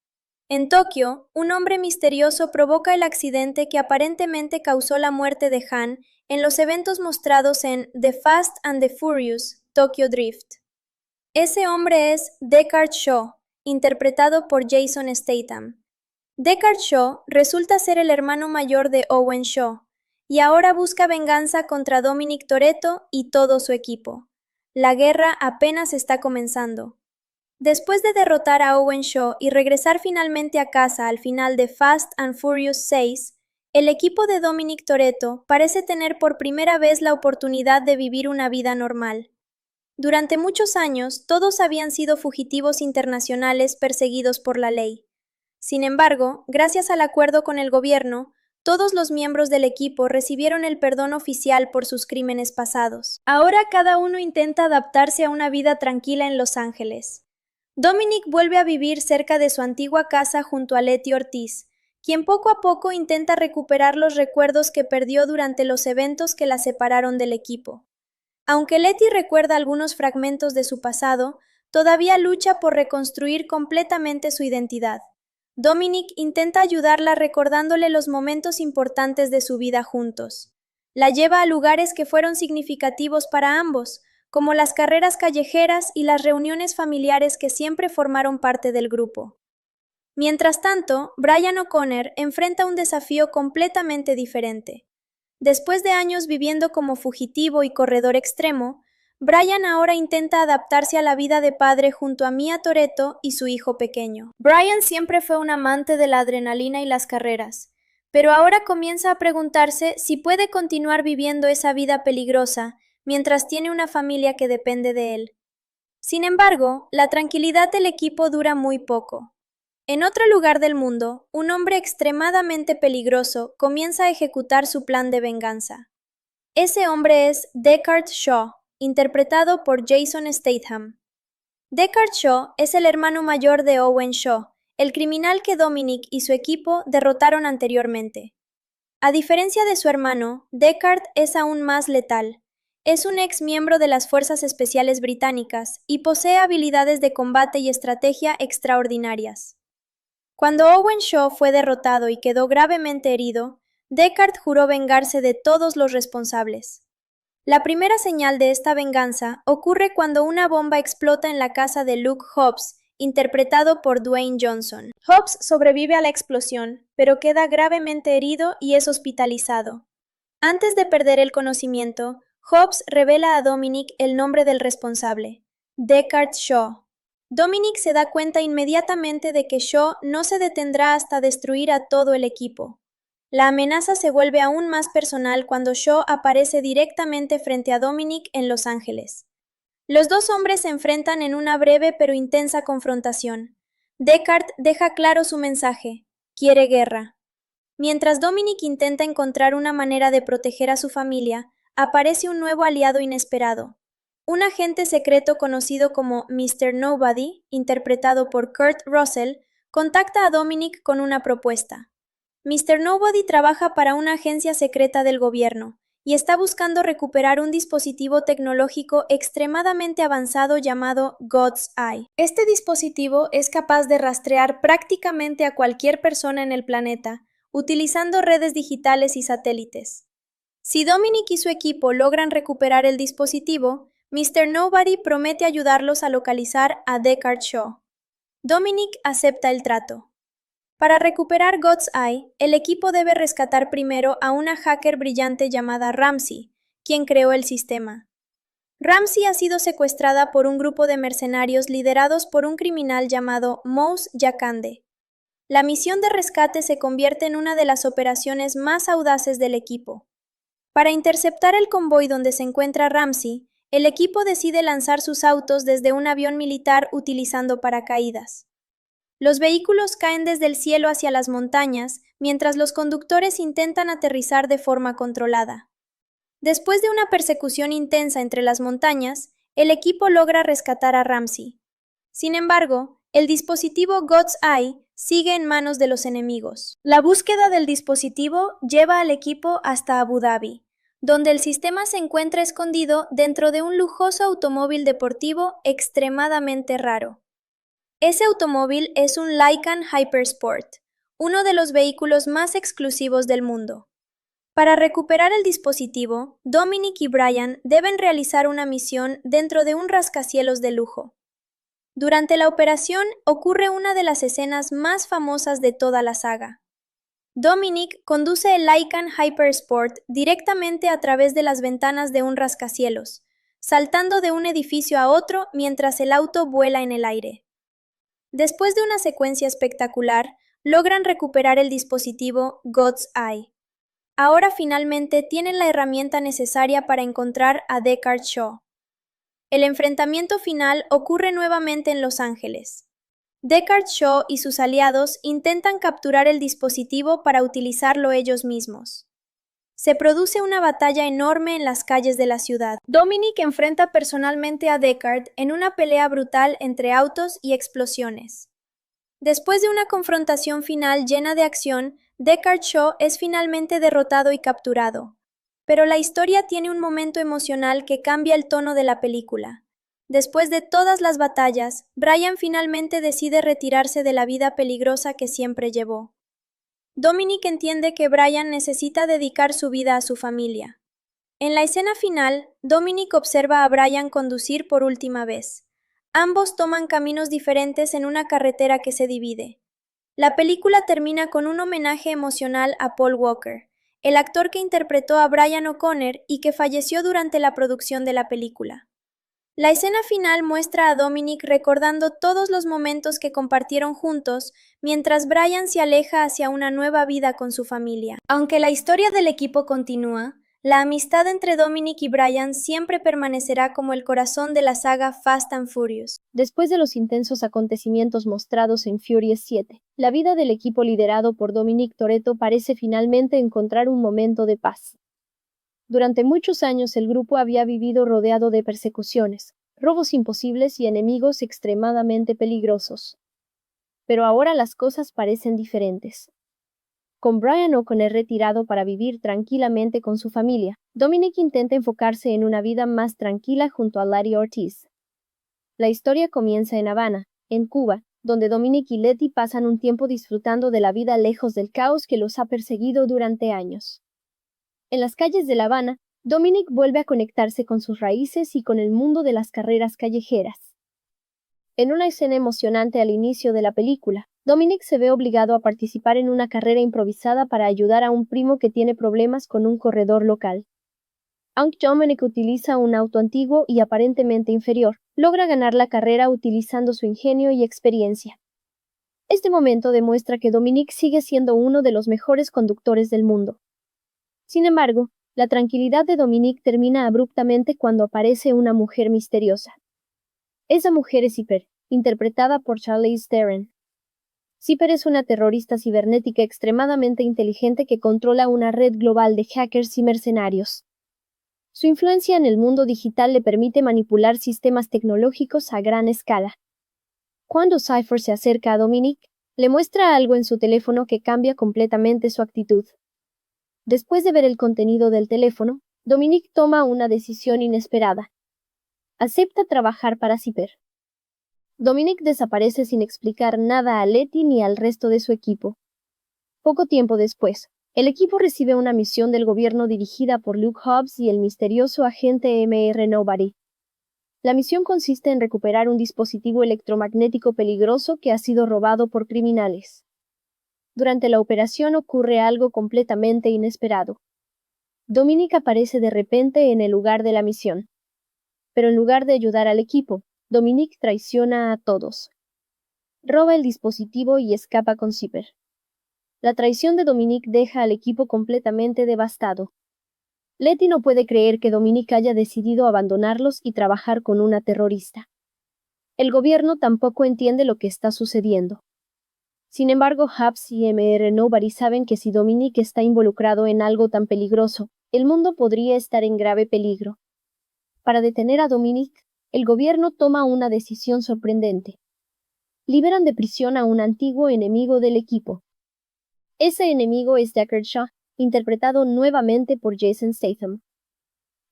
En Tokio, un hombre misterioso provoca el accidente que aparentemente causó la muerte de Han en los eventos mostrados en The Fast and the Furious, Tokyo Drift. Ese hombre es Deckard Shaw, interpretado por Jason Statham. Deckard Shaw resulta ser el hermano mayor de Owen Shaw, y ahora busca venganza contra Dominic Toretto y todo su equipo. La guerra apenas está comenzando. Después de derrotar a Owen Shaw y regresar finalmente a casa al final de Fast and Furious 6, el equipo de Dominic Toretto parece tener por primera vez la oportunidad de vivir una vida normal. Durante muchos años, todos habían sido fugitivos internacionales perseguidos por la ley. Sin embargo, gracias al acuerdo con el gobierno, todos los miembros del equipo recibieron el perdón oficial por sus crímenes pasados. Ahora cada uno intenta adaptarse a una vida tranquila en Los Ángeles. Dominic vuelve a vivir cerca de su antigua casa junto a Letty Ortiz, quien poco a poco intenta recuperar los recuerdos que perdió durante los eventos que la separaron del equipo. Aunque Letty recuerda algunos fragmentos de su pasado, todavía lucha por reconstruir completamente su identidad. Dominic intenta ayudarla recordándole los momentos importantes de su vida juntos. La lleva a lugares que fueron significativos para ambos, como las carreras callejeras y las reuniones familiares que siempre formaron parte del grupo. Mientras tanto, Brian O'Connor enfrenta un desafío completamente diferente. Después de años viviendo como fugitivo y corredor extremo, Brian ahora intenta adaptarse a la vida de padre junto a Mia Toretto y su hijo pequeño. Brian siempre fue un amante de la adrenalina y las carreras, pero ahora comienza a preguntarse si puede continuar viviendo esa vida peligrosa mientras tiene una familia que depende de él. Sin embargo, la tranquilidad del equipo dura muy poco. En otro lugar del mundo, un hombre extremadamente peligroso comienza a ejecutar su plan de venganza. Ese hombre es Deckard Shaw, interpretado por Jason Statham. Deckard Shaw es el hermano mayor de Owen Shaw, el criminal que Dominic y su equipo derrotaron anteriormente. A diferencia de su hermano, Deckard es aún más letal. Es un ex miembro de las Fuerzas Especiales Británicas y posee habilidades de combate y estrategia extraordinarias. Cuando Owen Shaw fue derrotado y quedó gravemente herido, Deckard juró vengarse de todos los responsables. La primera señal de esta venganza ocurre cuando una bomba explota en la casa de Luke Hobbs, interpretado por Dwayne Johnson. Hobbs sobrevive a la explosión, pero queda gravemente herido y es hospitalizado. Antes de perder el conocimiento, Hobbs revela a Dominic el nombre del responsable, Deckard Shaw. Dominic se da cuenta inmediatamente de que Shaw no se detendrá hasta destruir a todo el equipo. La amenaza se vuelve aún más personal cuando Shaw aparece directamente frente a Dominic en Los Ángeles. Los dos hombres se enfrentan en una breve pero intensa confrontación. Deckard deja claro su mensaje: quiere guerra. Mientras Dominic intenta encontrar una manera de proteger a su familia, aparece un nuevo aliado inesperado. Un agente secreto conocido como Mr. Nobody, interpretado por Kurt Russell, contacta a Dominic con una propuesta. Mr. Nobody trabaja para una agencia secreta del gobierno y está buscando recuperar un dispositivo tecnológico extremadamente avanzado llamado God's Eye. Este dispositivo es capaz de rastrear prácticamente a cualquier persona en el planeta, utilizando redes digitales y satélites. Si Dominic y su equipo logran recuperar el dispositivo, Mr. Nobody promete ayudarlos a localizar a Deckard Shaw. Dominic acepta el trato. Para recuperar God's Eye, el equipo debe rescatar primero a una hacker brillante llamada Ramsey, quien creó el sistema. Ramsey ha sido secuestrada por un grupo de mercenarios liderados por un criminal llamado Mous Jakande. La misión de rescate se convierte en una de las operaciones más audaces del equipo. Para interceptar el convoy donde se encuentra Ramsey, el equipo decide lanzar sus autos desde un avión militar utilizando paracaídas. Los vehículos caen desde el cielo hacia las montañas, mientras los conductores intentan aterrizar de forma controlada. Después de una persecución intensa entre las montañas, el equipo logra rescatar a Ramsey. Sin embargo, el dispositivo God's Eye sigue en manos de los enemigos. La búsqueda del dispositivo lleva al equipo hasta Abu Dhabi, donde el sistema se encuentra escondido dentro de un lujoso automóvil deportivo extremadamente raro. Ese automóvil es un Lykan Hypersport, uno de los vehículos más exclusivos del mundo. Para recuperar el dispositivo, Dominic y Brian deben realizar una misión dentro de un rascacielos de lujo. Durante la operación ocurre una de las escenas más famosas de toda la saga. Dominic conduce el Lykan Hypersport directamente a través de las ventanas de un rascacielos, saltando de un edificio a otro mientras el auto vuela en el aire. Después de una secuencia espectacular, logran recuperar el dispositivo God's Eye. Ahora finalmente tienen la herramienta necesaria para encontrar a Deckard Shaw. El enfrentamiento final ocurre nuevamente en Los Ángeles. Deckard Shaw y sus aliados intentan capturar el dispositivo para utilizarlo ellos mismos. Se produce una batalla enorme en las calles de la ciudad. Dominic enfrenta personalmente a Deckard en una pelea brutal entre autos y explosiones. Después de una confrontación final llena de acción, Deckard Shaw es finalmente derrotado y capturado. Pero la historia tiene un momento emocional que cambia el tono de la película. Después de todas las batallas, Brian finalmente decide retirarse de la vida peligrosa que siempre llevó. Dominic entiende que Brian necesita dedicar su vida a su familia. En la escena final, Dominic observa a Brian conducir por última vez. Ambos toman caminos diferentes en una carretera que se divide. La película termina con un homenaje emocional a Paul Walker, el actor que interpretó a Brian O'Connor y que falleció durante la producción de la película. La escena final muestra a Dominic recordando todos los momentos que compartieron juntos mientras Brian se aleja hacia una nueva vida con su familia. Aunque la historia del equipo continúa, la amistad entre Dominic y Brian siempre permanecerá como el corazón de la saga Fast and Furious. Después de los intensos acontecimientos mostrados en Furious 7, la vida del equipo liderado por Dominic Toretto parece finalmente encontrar un momento de paz. Durante muchos años el grupo había vivido rodeado de persecuciones, robos imposibles y enemigos extremadamente peligrosos. Pero ahora las cosas parecen diferentes. Con Brian O'Connor retirado para vivir tranquilamente con su familia, Dominic intenta enfocarse en una vida más tranquila junto a Letty Ortiz. La historia comienza en Habana, en Cuba, donde Dominic y Letty pasan un tiempo disfrutando de la vida lejos del caos que los ha perseguido durante años. En las calles de La Habana, Dominic vuelve a conectarse con sus raíces y con el mundo de las carreras callejeras. En una escena emocionante al inicio de la película, Dominic se ve obligado a participar en una carrera improvisada para ayudar a un primo que tiene problemas con un corredor local. Aunque Dominic utiliza un auto antiguo y aparentemente inferior, logra ganar la carrera utilizando su ingenio y experiencia. Este momento demuestra que Dominic sigue siendo uno de los mejores conductores del mundo. Sin embargo, la tranquilidad de Dominic termina abruptamente cuando aparece una mujer misteriosa. Esa mujer es Zipper, interpretada por Charlize Theron. Zipper es una terrorista cibernética extremadamente inteligente que controla una red global de hackers y mercenarios. Su influencia en el mundo digital le permite manipular sistemas tecnológicos a gran escala. Cuando Cypher se acerca a Dominic, le muestra algo en su teléfono que cambia completamente su actitud. Después de ver el contenido del teléfono, Dominic toma una decisión inesperada. Acepta trabajar para Zipper. Dominic desaparece sin explicar nada a Letty ni al resto de su equipo. Poco tiempo después, el equipo recibe una misión del gobierno dirigida por Luke Hobbs y el misterioso agente Mr. Nobody. La misión consiste en recuperar un dispositivo electromagnético peligroso que ha sido robado por criminales. Durante la operación ocurre algo completamente inesperado. Dominic aparece de repente en el lugar de la misión. Pero en lugar de ayudar al equipo, Dominic traiciona a todos. Roba el dispositivo y escapa con Zipper. La traición de Dominic deja al equipo completamente devastado. Letty no puede creer que Dominic haya decidido abandonarlos y trabajar con una terrorista. El gobierno tampoco entiende lo que está sucediendo. Sin embargo, Hubs y Mr. Nobody saben que si Dominic está involucrado en algo tan peligroso, el mundo podría estar en grave peligro. Para detener a Dominic, el gobierno toma una decisión sorprendente. Liberan de prisión a un antiguo enemigo del equipo. Ese enemigo es Deckard Shaw, interpretado nuevamente por Jason Statham.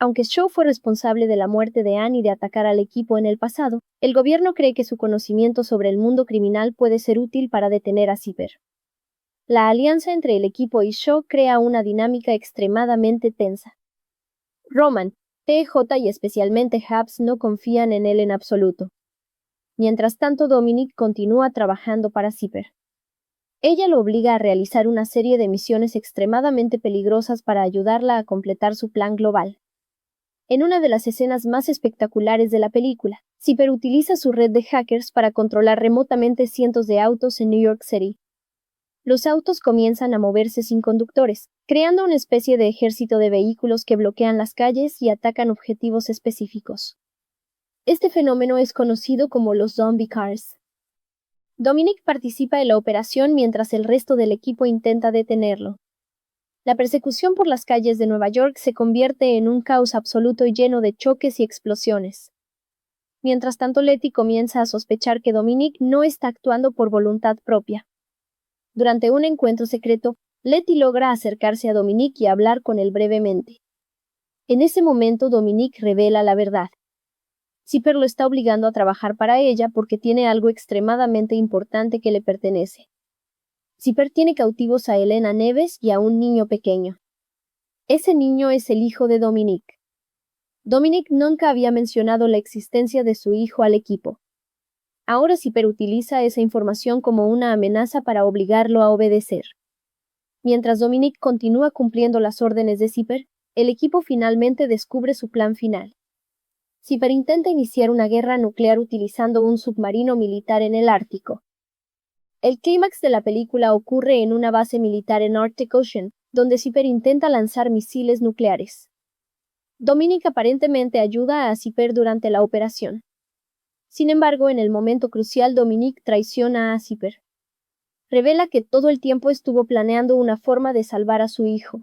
Aunque Shaw fue responsable de la muerte de Anne y de atacar al equipo en el pasado, el gobierno cree que su conocimiento sobre el mundo criminal puede ser útil para detener a Zipper. La alianza entre el equipo y Shaw crea una dinámica extremadamente tensa. Roman, TJ y especialmente Hubs no confían en él en absoluto. Mientras tanto, Dominic continúa trabajando para Zipper. Ella lo obliga a realizar una serie de misiones extremadamente peligrosas para ayudarla a completar su plan global. En una de las escenas más espectaculares de la película, Zipper utiliza su red de hackers para controlar remotamente cientos de autos en New York City. Los autos comienzan a moverse sin conductores, creando una especie de ejército de vehículos que bloquean las calles y atacan objetivos específicos. Este fenómeno es conocido como los zombie cars. Dominic participa en la operación mientras el resto del equipo intenta detenerlo. La persecución por las calles de Nueva York se convierte en un caos absoluto y lleno de choques y explosiones. Mientras tanto, Letty comienza a sospechar que Dominic no está actuando por voluntad propia. Durante un encuentro secreto, Letty logra acercarse a Dominic y hablar con él brevemente. En ese momento, Dominic revela la verdad. Zipper lo está obligando a trabajar para ella porque tiene algo extremadamente importante que le pertenece. Zipper tiene cautivos a Elena Neves y a un niño pequeño. Ese niño es el hijo de Dominic. Dominic nunca había mencionado la existencia de su hijo al equipo. Ahora Zipper utiliza esa información como una amenaza para obligarlo a obedecer. Mientras Dominic continúa cumpliendo las órdenes de Zipper, el equipo finalmente descubre su plan final. Zipper intenta iniciar una guerra nuclear utilizando un submarino militar en el Ártico. El clímax de la película ocurre en una base militar en Arctic Ocean, donde Zipper intenta lanzar misiles nucleares. Dominic aparentemente ayuda a Zipper durante la operación. Sin embargo, en el momento crucial, Dominic traiciona a Zipper. Revela que todo el tiempo estuvo planeando una forma de salvar a su hijo.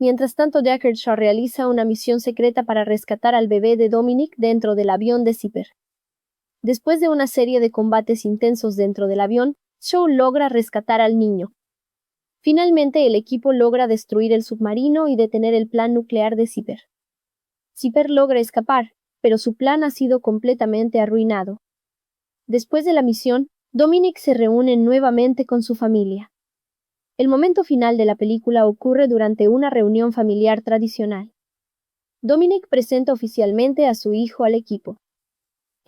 Mientras tanto, Deckard Shaw realiza una misión secreta para rescatar al bebé de Dominic dentro del avión de Zipper. Después de una serie de combates intensos dentro del avión, Shaw logra rescatar al niño. Finalmente, el equipo logra destruir el submarino y detener el plan nuclear de Zipper. Zipper logra escapar, pero su plan ha sido completamente arruinado. Después de la misión, Dominic se reúne nuevamente con su familia. El momento final de la película ocurre durante una reunión familiar tradicional. Dominic presenta oficialmente a su hijo al equipo.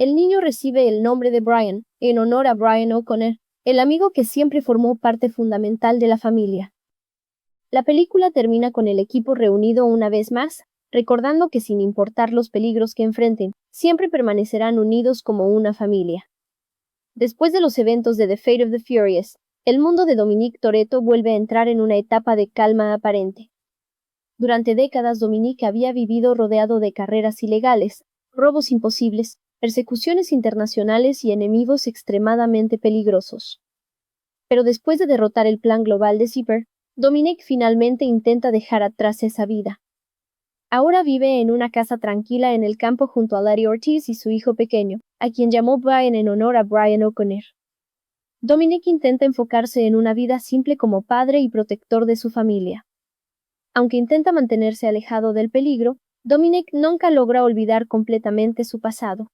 El niño recibe el nombre de Brian, en honor a Brian O'Connor, el amigo que siempre formó parte fundamental de la familia. La película termina con el equipo reunido una vez más, recordando que sin importar los peligros que enfrenten, siempre permanecerán unidos como una familia. Después de los eventos de The Fate of the Furious, el mundo de Dominic Toretto vuelve a entrar en una etapa de calma aparente. Durante décadas, Dominic había vivido rodeado de carreras ilegales, robos imposibles, persecuciones internacionales y enemigos extremadamente peligrosos. Pero después de derrotar el plan global de Zipper, Dominic finalmente intenta dejar atrás esa vida. Ahora vive en una casa tranquila en el campo junto a Larry Ortiz y su hijo pequeño, a quien llamó Brian en honor a Brian O'Connor. Dominic intenta enfocarse en una vida simple como padre y protector de su familia. Aunque intenta mantenerse alejado del peligro, Dominic nunca logra olvidar completamente su pasado.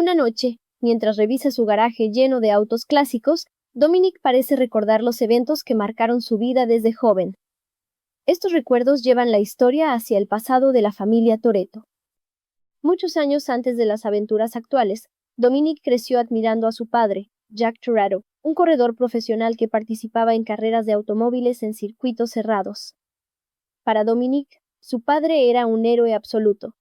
Una noche, mientras revisa su garaje lleno de autos clásicos, Dominic parece recordar los eventos que marcaron su vida desde joven. Estos recuerdos llevan la historia hacia el pasado de la familia Toretto. Muchos años antes de las aventuras actuales, Dominic creció admirando a su padre, Jack Toretto, un corredor profesional que participaba en carreras de automóviles en circuitos cerrados. Para Dominic, su padre era un héroe absoluto.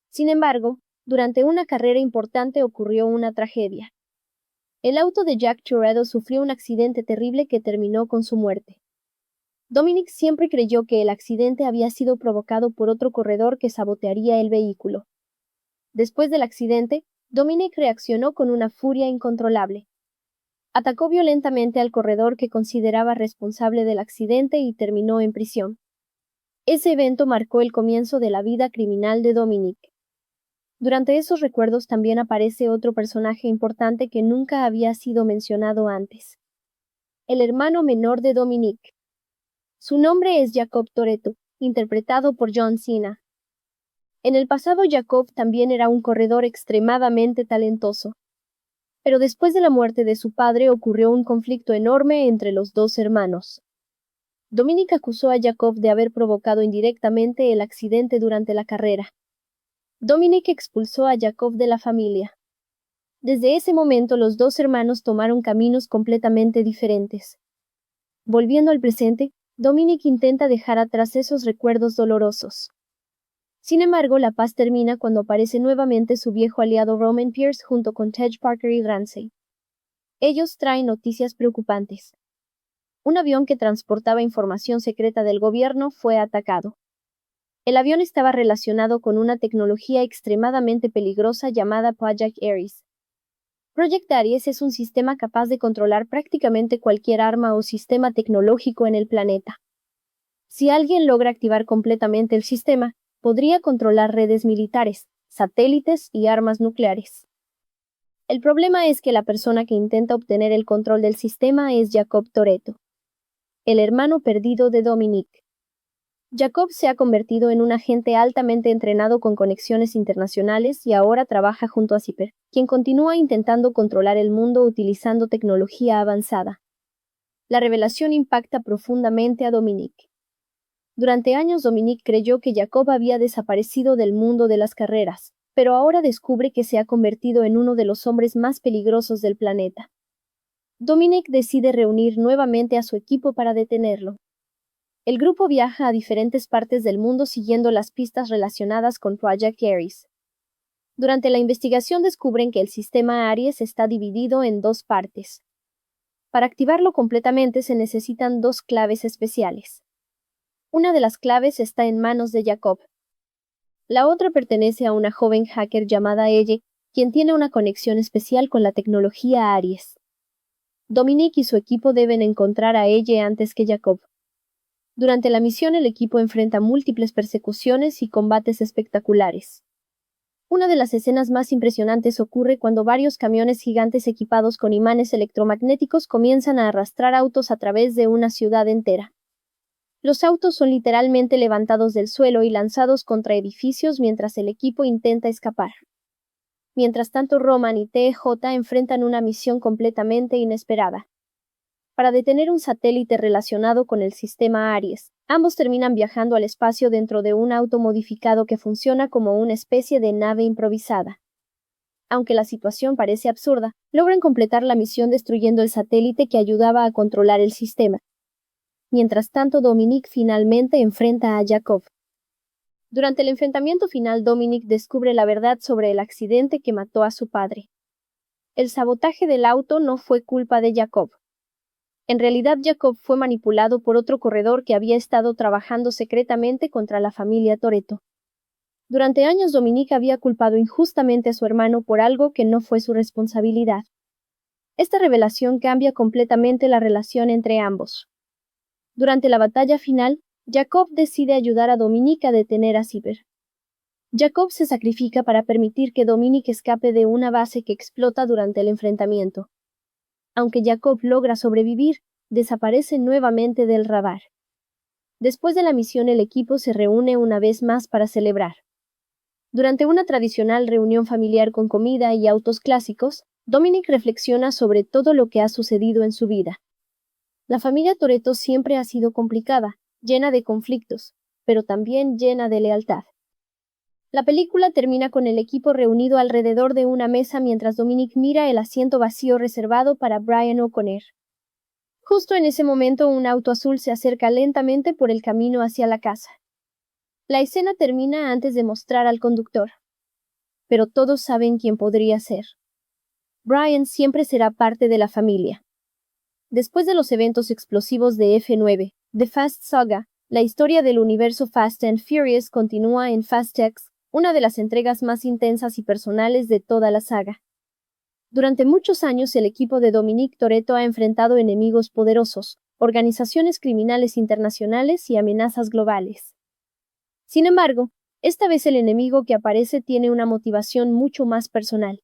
Sin embargo, durante una carrera importante ocurrió una tragedia. El auto de Jack Toretto sufrió un accidente terrible que terminó con su muerte. Dominic siempre creyó que el accidente había sido provocado por otro corredor que sabotearía el vehículo. Después del accidente, Dominic reaccionó con una furia incontrolable. Atacó violentamente al corredor que consideraba responsable del accidente y terminó en prisión. Ese evento marcó el comienzo de la vida criminal de Dominic. Durante esos recuerdos también aparece otro personaje importante que nunca había sido mencionado antes. El hermano menor de Dominic. Su nombre es Jacob Toretto, interpretado por John Cena. En el pasado Jacob también era un corredor extremadamente talentoso. Pero después de la muerte de su padre ocurrió un conflicto enorme entre los dos hermanos. Dominic acusó a Jacob de haber provocado indirectamente el accidente durante la carrera. Dominic expulsó a Jacob de la familia. Desde ese momento los dos hermanos tomaron caminos completamente diferentes. Volviendo al presente, Dominic intenta dejar atrás esos recuerdos dolorosos. Sin embargo, la paz termina cuando aparece nuevamente su viejo aliado Roman Pierce junto con Tej Parker y Ramsey. Ellos traen noticias preocupantes. Un avión que transportaba información secreta del gobierno fue atacado. El avión estaba relacionado con una tecnología extremadamente peligrosa llamada Project Ares. Project Ares es un sistema capaz de controlar prácticamente cualquier arma o sistema tecnológico en el planeta. Si alguien logra activar completamente el sistema, podría controlar redes militares, satélites y armas nucleares. El problema es que la persona que intenta obtener el control del sistema es Jacob Toretto, el hermano perdido de Dominic. Jacob se ha convertido en un agente altamente entrenado con conexiones internacionales y ahora trabaja junto a Zipper, quien continúa intentando controlar el mundo utilizando tecnología avanzada. La revelación impacta profundamente a Dominic. Durante años Dominic creyó que Jacob había desaparecido del mundo de las carreras, pero ahora descubre que se ha convertido en uno de los hombres más peligrosos del planeta. Dominic decide reunir nuevamente a su equipo para detenerlo. El grupo viaja a diferentes partes del mundo siguiendo las pistas relacionadas con Project Ares. Durante la investigación descubren que el sistema Ares está dividido en dos partes. Para activarlo completamente se necesitan dos claves especiales. Una de las claves está en manos de Jacob. La otra pertenece a una joven hacker llamada Elle, quien tiene una conexión especial con la tecnología Ares. Dominic y su equipo deben encontrar a Elle antes que Jacob. Durante la misión el equipo enfrenta múltiples persecuciones y combates espectaculares. Una de las escenas más impresionantes ocurre cuando varios camiones gigantes equipados con imanes electromagnéticos comienzan a arrastrar autos a través de una ciudad entera. Los autos son literalmente levantados del suelo y lanzados contra edificios mientras el equipo intenta escapar. Mientras tanto, Roman y TJ enfrentan una misión completamente inesperada. Para detener un satélite relacionado con el sistema Ares, ambos terminan viajando al espacio dentro de un auto modificado que funciona como una especie de nave improvisada. Aunque la situación parece absurda, logran completar la misión destruyendo el satélite que ayudaba a controlar el sistema. Mientras tanto, Dominic finalmente enfrenta a Jacob. Durante el enfrentamiento final, Dominic descubre la verdad sobre el accidente que mató a su padre. El sabotaje del auto no fue culpa de Jacob. En realidad, Jacob fue manipulado por otro corredor que había estado trabajando secretamente contra la familia Toretto. Durante años, Dominic había culpado injustamente a su hermano por algo que no fue su responsabilidad. Esta revelación cambia completamente la relación entre ambos. Durante la batalla final, Jacob decide ayudar a Dominic a detener a Zipper. Jacob se sacrifica para permitir que Dominic escape de una base que explota durante el enfrentamiento. Aunque Jacob logra sobrevivir, desaparece nuevamente del radar. Después de la misión, el equipo se reúne una vez más para celebrar. Durante una tradicional reunión familiar con comida y autos clásicos, Dominic reflexiona sobre todo lo que ha sucedido en su vida. La familia Toretto siempre ha sido complicada, llena de conflictos, pero también llena de lealtad. La película termina con el equipo reunido alrededor de una mesa mientras Dominic mira el asiento vacío reservado para Brian O'Connor. Justo en ese momento, un auto azul se acerca lentamente por el camino hacia la casa. La escena termina antes de mostrar al conductor. Pero todos saben quién podría ser. Brian siempre será parte de la familia. Después de los eventos explosivos de F9, The Fast Saga, la historia del universo Fast and Furious continúa en Fast X, una de las entregas más intensas y personales de toda la saga. Durante muchos años el equipo de Dominic Toretto ha enfrentado enemigos poderosos, organizaciones criminales internacionales y amenazas globales. Sin embargo, esta vez el enemigo que aparece tiene una motivación mucho más personal.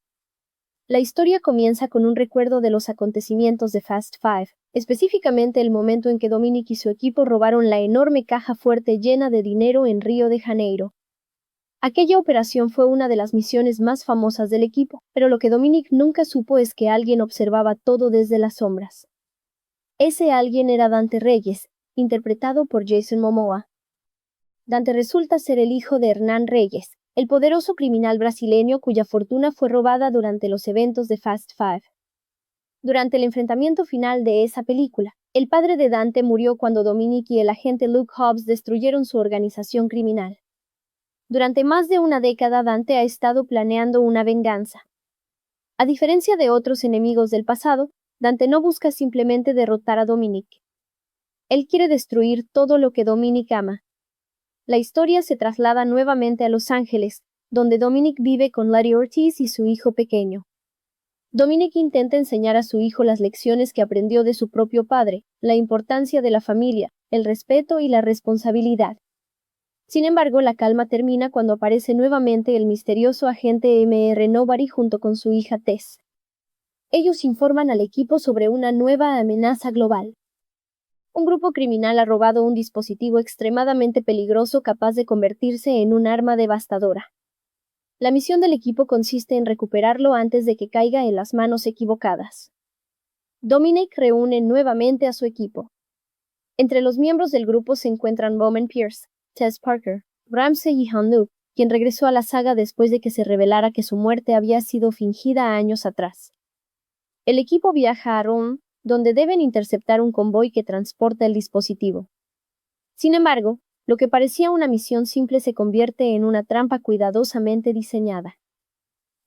La historia comienza con un recuerdo de los acontecimientos de Fast Five, específicamente el momento en que Dominic y su equipo robaron la enorme caja fuerte llena de dinero en Río de Janeiro. Aquella operación fue una de las misiones más famosas del equipo, pero lo que Dominic nunca supo es que alguien observaba todo desde las sombras. Ese alguien era Dante Reyes, interpretado por Jason Momoa. Dante resulta ser el hijo de Hernán Reyes, el poderoso criminal brasileño cuya fortuna fue robada durante los eventos de Fast Five. Durante el enfrentamiento final de esa película, el padre de Dante murió cuando Dominic y el agente Luke Hobbs destruyeron su organización criminal. Durante más de una década Dante ha estado planeando una venganza. A diferencia de otros enemigos del pasado, Dante no busca simplemente derrotar a Dominic. Él quiere destruir todo lo que Dominic ama. La historia se traslada nuevamente a Los Ángeles, donde Dominic vive con Larry Ortiz y su hijo pequeño. Dominic intenta enseñar a su hijo las lecciones que aprendió de su propio padre, la importancia de la familia, el respeto y la responsabilidad. Sin embargo, la calma termina cuando aparece nuevamente el misterioso agente Mr. Nobody junto con su hija Tess. Ellos informan al equipo sobre una nueva amenaza global. Un grupo criminal ha robado un dispositivo extremadamente peligroso capaz de convertirse en un arma devastadora. La misión del equipo consiste en recuperarlo antes de que caiga en las manos equivocadas. Dominic reúne nuevamente a su equipo. Entre los miembros del grupo se encuentran Bowman Pierce, Tess Parker, Ramsey y Han-Nup, quien regresó a la saga después de que se revelara que su muerte había sido fingida años atrás. El equipo viaja a Rome, donde deben interceptar un convoy que transporta el dispositivo. Sin embargo, lo que parecía una misión simple se convierte en una trampa cuidadosamente diseñada.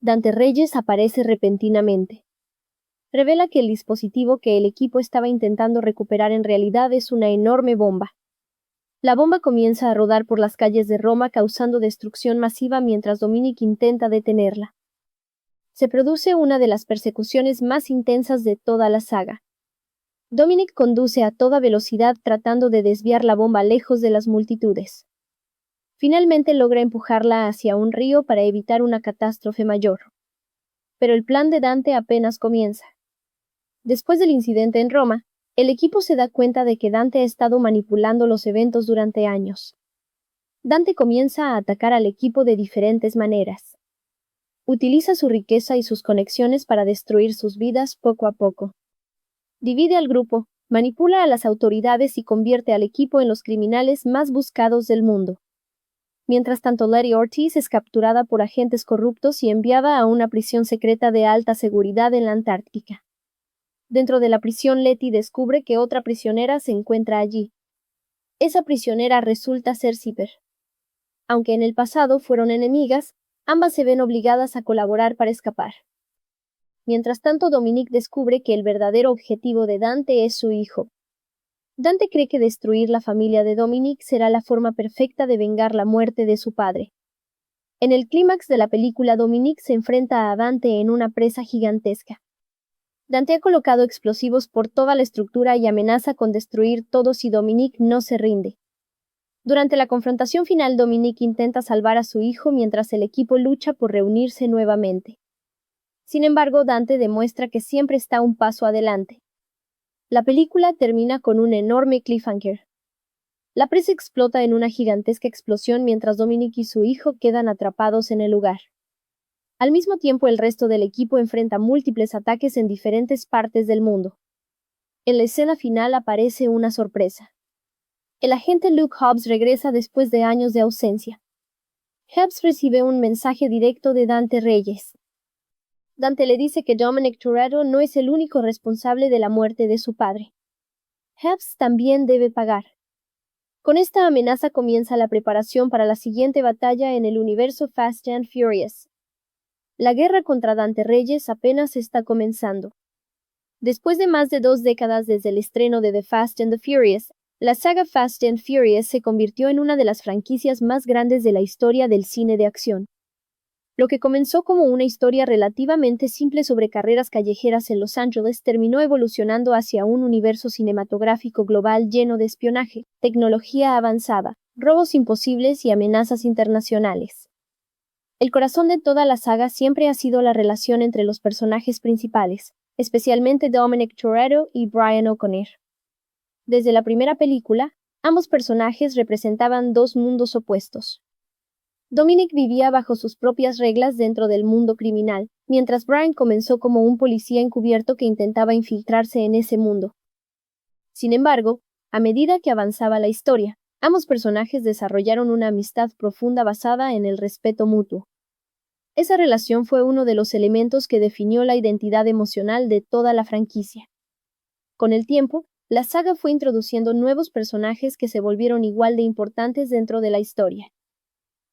Dante Reyes aparece repentinamente. Revela que el dispositivo que el equipo estaba intentando recuperar en realidad es una enorme bomba. La bomba comienza a rodar por las calles de Roma causando destrucción masiva mientras Dominic intenta detenerla. Se produce una de las persecuciones más intensas de toda la saga. Dominic conduce a toda velocidad tratando de desviar la bomba lejos de las multitudes. Finalmente logra empujarla hacia un río para evitar una catástrofe mayor. Pero el plan de Dante apenas comienza. Después del incidente en Roma, el equipo se da cuenta de que Dante ha estado manipulando los eventos durante años. Dante comienza a atacar al equipo de diferentes maneras. Utiliza su riqueza y sus conexiones para destruir sus vidas poco a poco. Divide al grupo, manipula a las autoridades y convierte al equipo en los criminales más buscados del mundo. Mientras tanto, Larry Ortiz es capturada por agentes corruptos y enviada a una prisión secreta de alta seguridad en la Antártica. Dentro de la prisión, Letty descubre que otra prisionera se encuentra allí. Esa prisionera resulta ser Zipper. Aunque en el pasado fueron enemigas, ambas se ven obligadas a colaborar para escapar. Mientras tanto, Dominic descubre que el verdadero objetivo de Dante es su hijo. Dante cree que destruir la familia de Dominic será la forma perfecta de vengar la muerte de su padre. En el clímax de la película, Dominic se enfrenta a Dante en una presa gigantesca. Dante ha colocado explosivos por toda la estructura y amenaza con destruir todo si Dominic no se rinde. Durante la confrontación final, Dominic intenta salvar a su hijo mientras el equipo lucha por reunirse nuevamente. Sin embargo, Dante demuestra que siempre está un paso adelante. La película termina con un enorme cliffhanger. La presa explota en una gigantesca explosión mientras Dominic y su hijo quedan atrapados en el lugar. Al mismo tiempo, el resto del equipo enfrenta múltiples ataques en diferentes partes del mundo. En la escena final aparece una sorpresa. El agente Luke Hobbs regresa después de años de ausencia. Hobbs recibe un mensaje directo de Dante Reyes. Dante le dice que Dominic Toretto no es el único responsable de la muerte de su padre. Hobbs también debe pagar. Con esta amenaza comienza la preparación para la siguiente batalla en el universo Fast and Furious. La guerra contra Dante Reyes apenas está comenzando. Después de más de 2 décadas desde el estreno de The Fast and the Furious, la saga Fast and Furious se convirtió en una de las franquicias más grandes de la historia del cine de acción. Lo que comenzó como una historia relativamente simple sobre carreras callejeras en Los Ángeles terminó evolucionando hacia un universo cinematográfico global lleno de espionaje, tecnología avanzada, robos imposibles y amenazas internacionales. El corazón de toda la saga siempre ha sido la relación entre los personajes principales, especialmente Dominic Toretto y Brian O'Connor. Desde la primera película, ambos personajes representaban dos mundos opuestos. Dominic vivía bajo sus propias reglas dentro del mundo criminal, mientras Brian comenzó como un policía encubierto que intentaba infiltrarse en ese mundo. Sin embargo, a medida que avanzaba la historia, ambos personajes desarrollaron una amistad profunda basada en el respeto mutuo. Esa relación fue uno de los elementos que definió la identidad emocional de toda la franquicia. Con el tiempo, la saga fue introduciendo nuevos personajes que se volvieron igual de importantes dentro de la historia.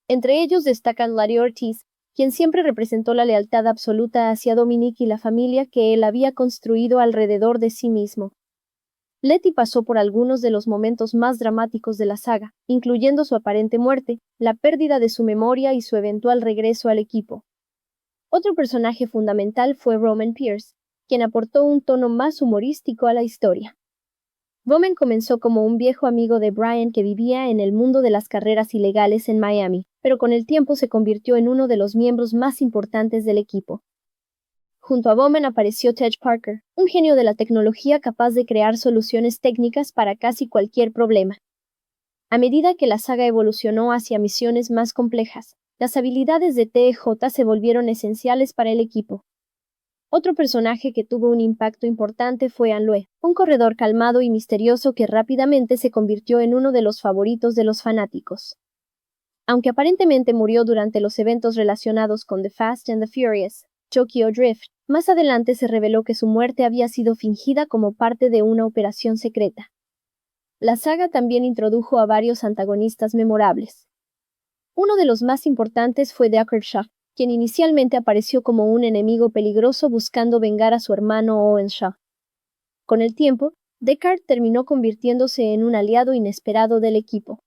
Entre ellos destacan Larry Ortiz, quien siempre representó la lealtad absoluta hacia Dominic y la familia que él había construido alrededor de sí mismo. Letty pasó por algunos de los momentos más dramáticos de la saga, incluyendo su aparente muerte, la pérdida de su memoria y su eventual regreso al equipo. Otro personaje fundamental fue Roman Pierce, quien aportó un tono más humorístico a la historia. Roman comenzó como un viejo amigo de Brian que vivía en el mundo de las carreras ilegales en Miami, pero con el tiempo se convirtió en uno de los miembros más importantes del equipo. Junto a Bowman apareció Tej Parker, un genio de la tecnología capaz de crear soluciones técnicas para casi cualquier problema. A medida que la saga evolucionó hacia misiones más complejas, las habilidades de TJ se volvieron esenciales para el equipo. Otro personaje que tuvo un impacto importante fue Anlue, un corredor calmado y misterioso que rápidamente se convirtió en uno de los favoritos de los fanáticos. Aunque aparentemente murió durante los eventos relacionados con The Fast and the Furious, Tokyo Drift, más adelante se reveló que su muerte había sido fingida como parte de una operación secreta. La saga también introdujo a varios antagonistas memorables. Uno de los más importantes fue Deckard Shaw, quien inicialmente apareció como un enemigo peligroso buscando vengar a su hermano Owen Shaw. Con el tiempo, Deckard terminó convirtiéndose en un aliado inesperado del equipo.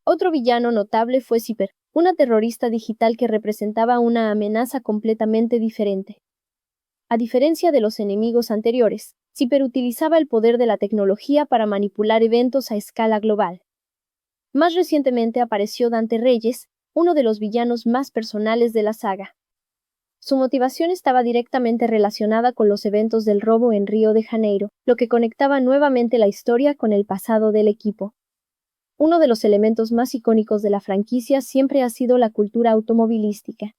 Otro villano notable fue Cypher, una terrorista digital que representaba una amenaza completamente diferente. A diferencia de los enemigos anteriores, Cypher utilizaba el poder de la tecnología para manipular eventos a escala global. Más recientemente apareció Dante Reyes, uno de los villanos más personales de la saga. Su motivación estaba directamente relacionada con los eventos del robo en Río de Janeiro, lo que conectaba nuevamente la historia con el pasado del equipo. Uno de los elementos más icónicos de la franquicia siempre ha sido la cultura automovilística.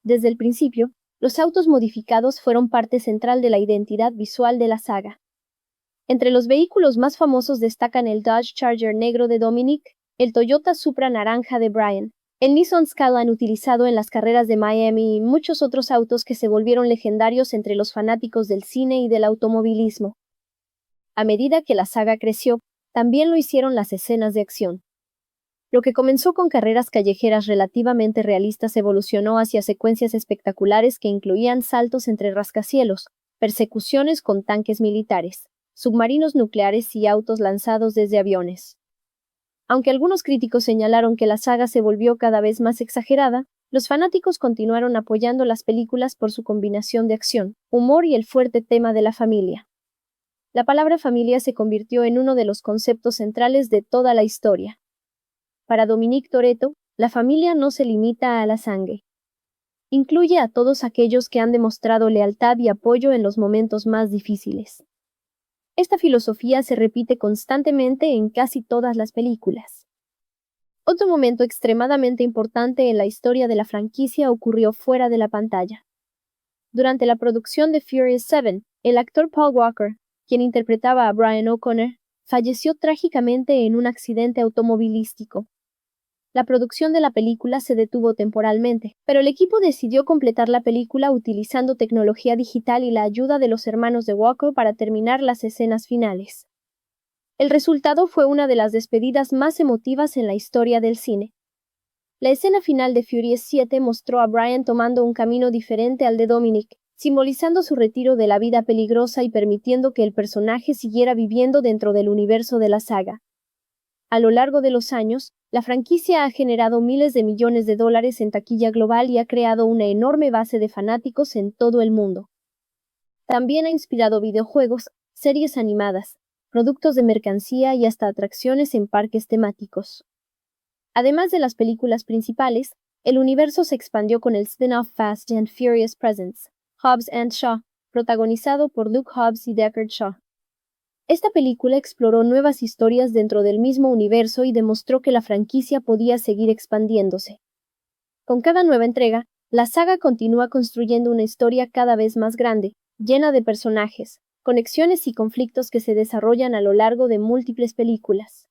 Desde el principio, los autos modificados fueron parte central de la identidad visual de la saga. Entre los vehículos más famosos destacan el Dodge Charger negro de Dominic, el Toyota Supra naranja de Brian, el Nissan Skyline utilizado en las carreras de Miami y muchos otros autos que se volvieron legendarios entre los fanáticos del cine y del automovilismo. A medida que la saga creció, también lo hicieron las escenas de acción. Lo que comenzó con carreras callejeras relativamente realistas evolucionó hacia secuencias espectaculares que incluían saltos entre rascacielos, persecuciones con tanques militares, submarinos nucleares y autos lanzados desde aviones. Aunque algunos críticos señalaron que la saga se volvió cada vez más exagerada, los fanáticos continuaron apoyando las películas por su combinación de acción, humor y el fuerte tema de la familia. La palabra familia se convirtió en uno de los conceptos centrales de toda la historia. Para Dominic Toretto, la familia no se limita a la sangre. Incluye a todos aquellos que han demostrado lealtad y apoyo en los momentos más difíciles. Esta filosofía se repite constantemente en casi todas las películas. Otro momento extremadamente importante en la historia de la franquicia ocurrió fuera de la pantalla. Durante la producción de Furious 7, el actor Paul Walker, quien interpretaba a Brian O'Connor, falleció trágicamente en un accidente automovilístico. La producción de la película se detuvo temporalmente, pero el equipo decidió completar la película utilizando tecnología digital y la ayuda de los hermanos de Walker para terminar las escenas finales. El resultado fue una de las despedidas más emotivas en la historia del cine. La escena final de Furious 7 mostró a Brian tomando un camino diferente al de Dominic, simbolizando su retiro de la vida peligrosa y permitiendo que el personaje siguiera viviendo dentro del universo de la saga. A lo largo de los años, la franquicia ha generado miles de millones de dólares en taquilla global y ha creado una enorme base de fanáticos en todo el mundo. También ha inspirado videojuegos, series animadas, productos de mercancía y hasta atracciones en parques temáticos. Además de las películas principales, el universo se expandió con el spin-off Fast and Furious Presents, Hobbs and Shaw, protagonizado por Luke Hobbs y Deckard Shaw. Esta película exploró nuevas historias dentro del mismo universo y demostró que la franquicia podía seguir expandiéndose. Con cada nueva entrega, la saga continúa construyendo una historia cada vez más grande, llena de personajes, conexiones y conflictos que se desarrollan a lo largo de múltiples películas.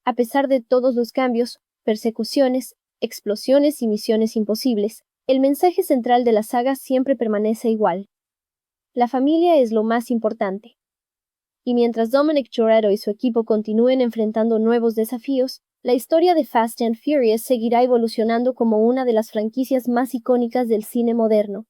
A pesar de todos los cambios, persecuciones, explosiones y misiones imposibles, el mensaje central de la saga siempre permanece igual. La familia es lo más importante. Y mientras Dominic Toretto y su equipo continúen enfrentando nuevos desafíos, la historia de Fast and Furious seguirá evolucionando como una de las franquicias más icónicas del cine moderno.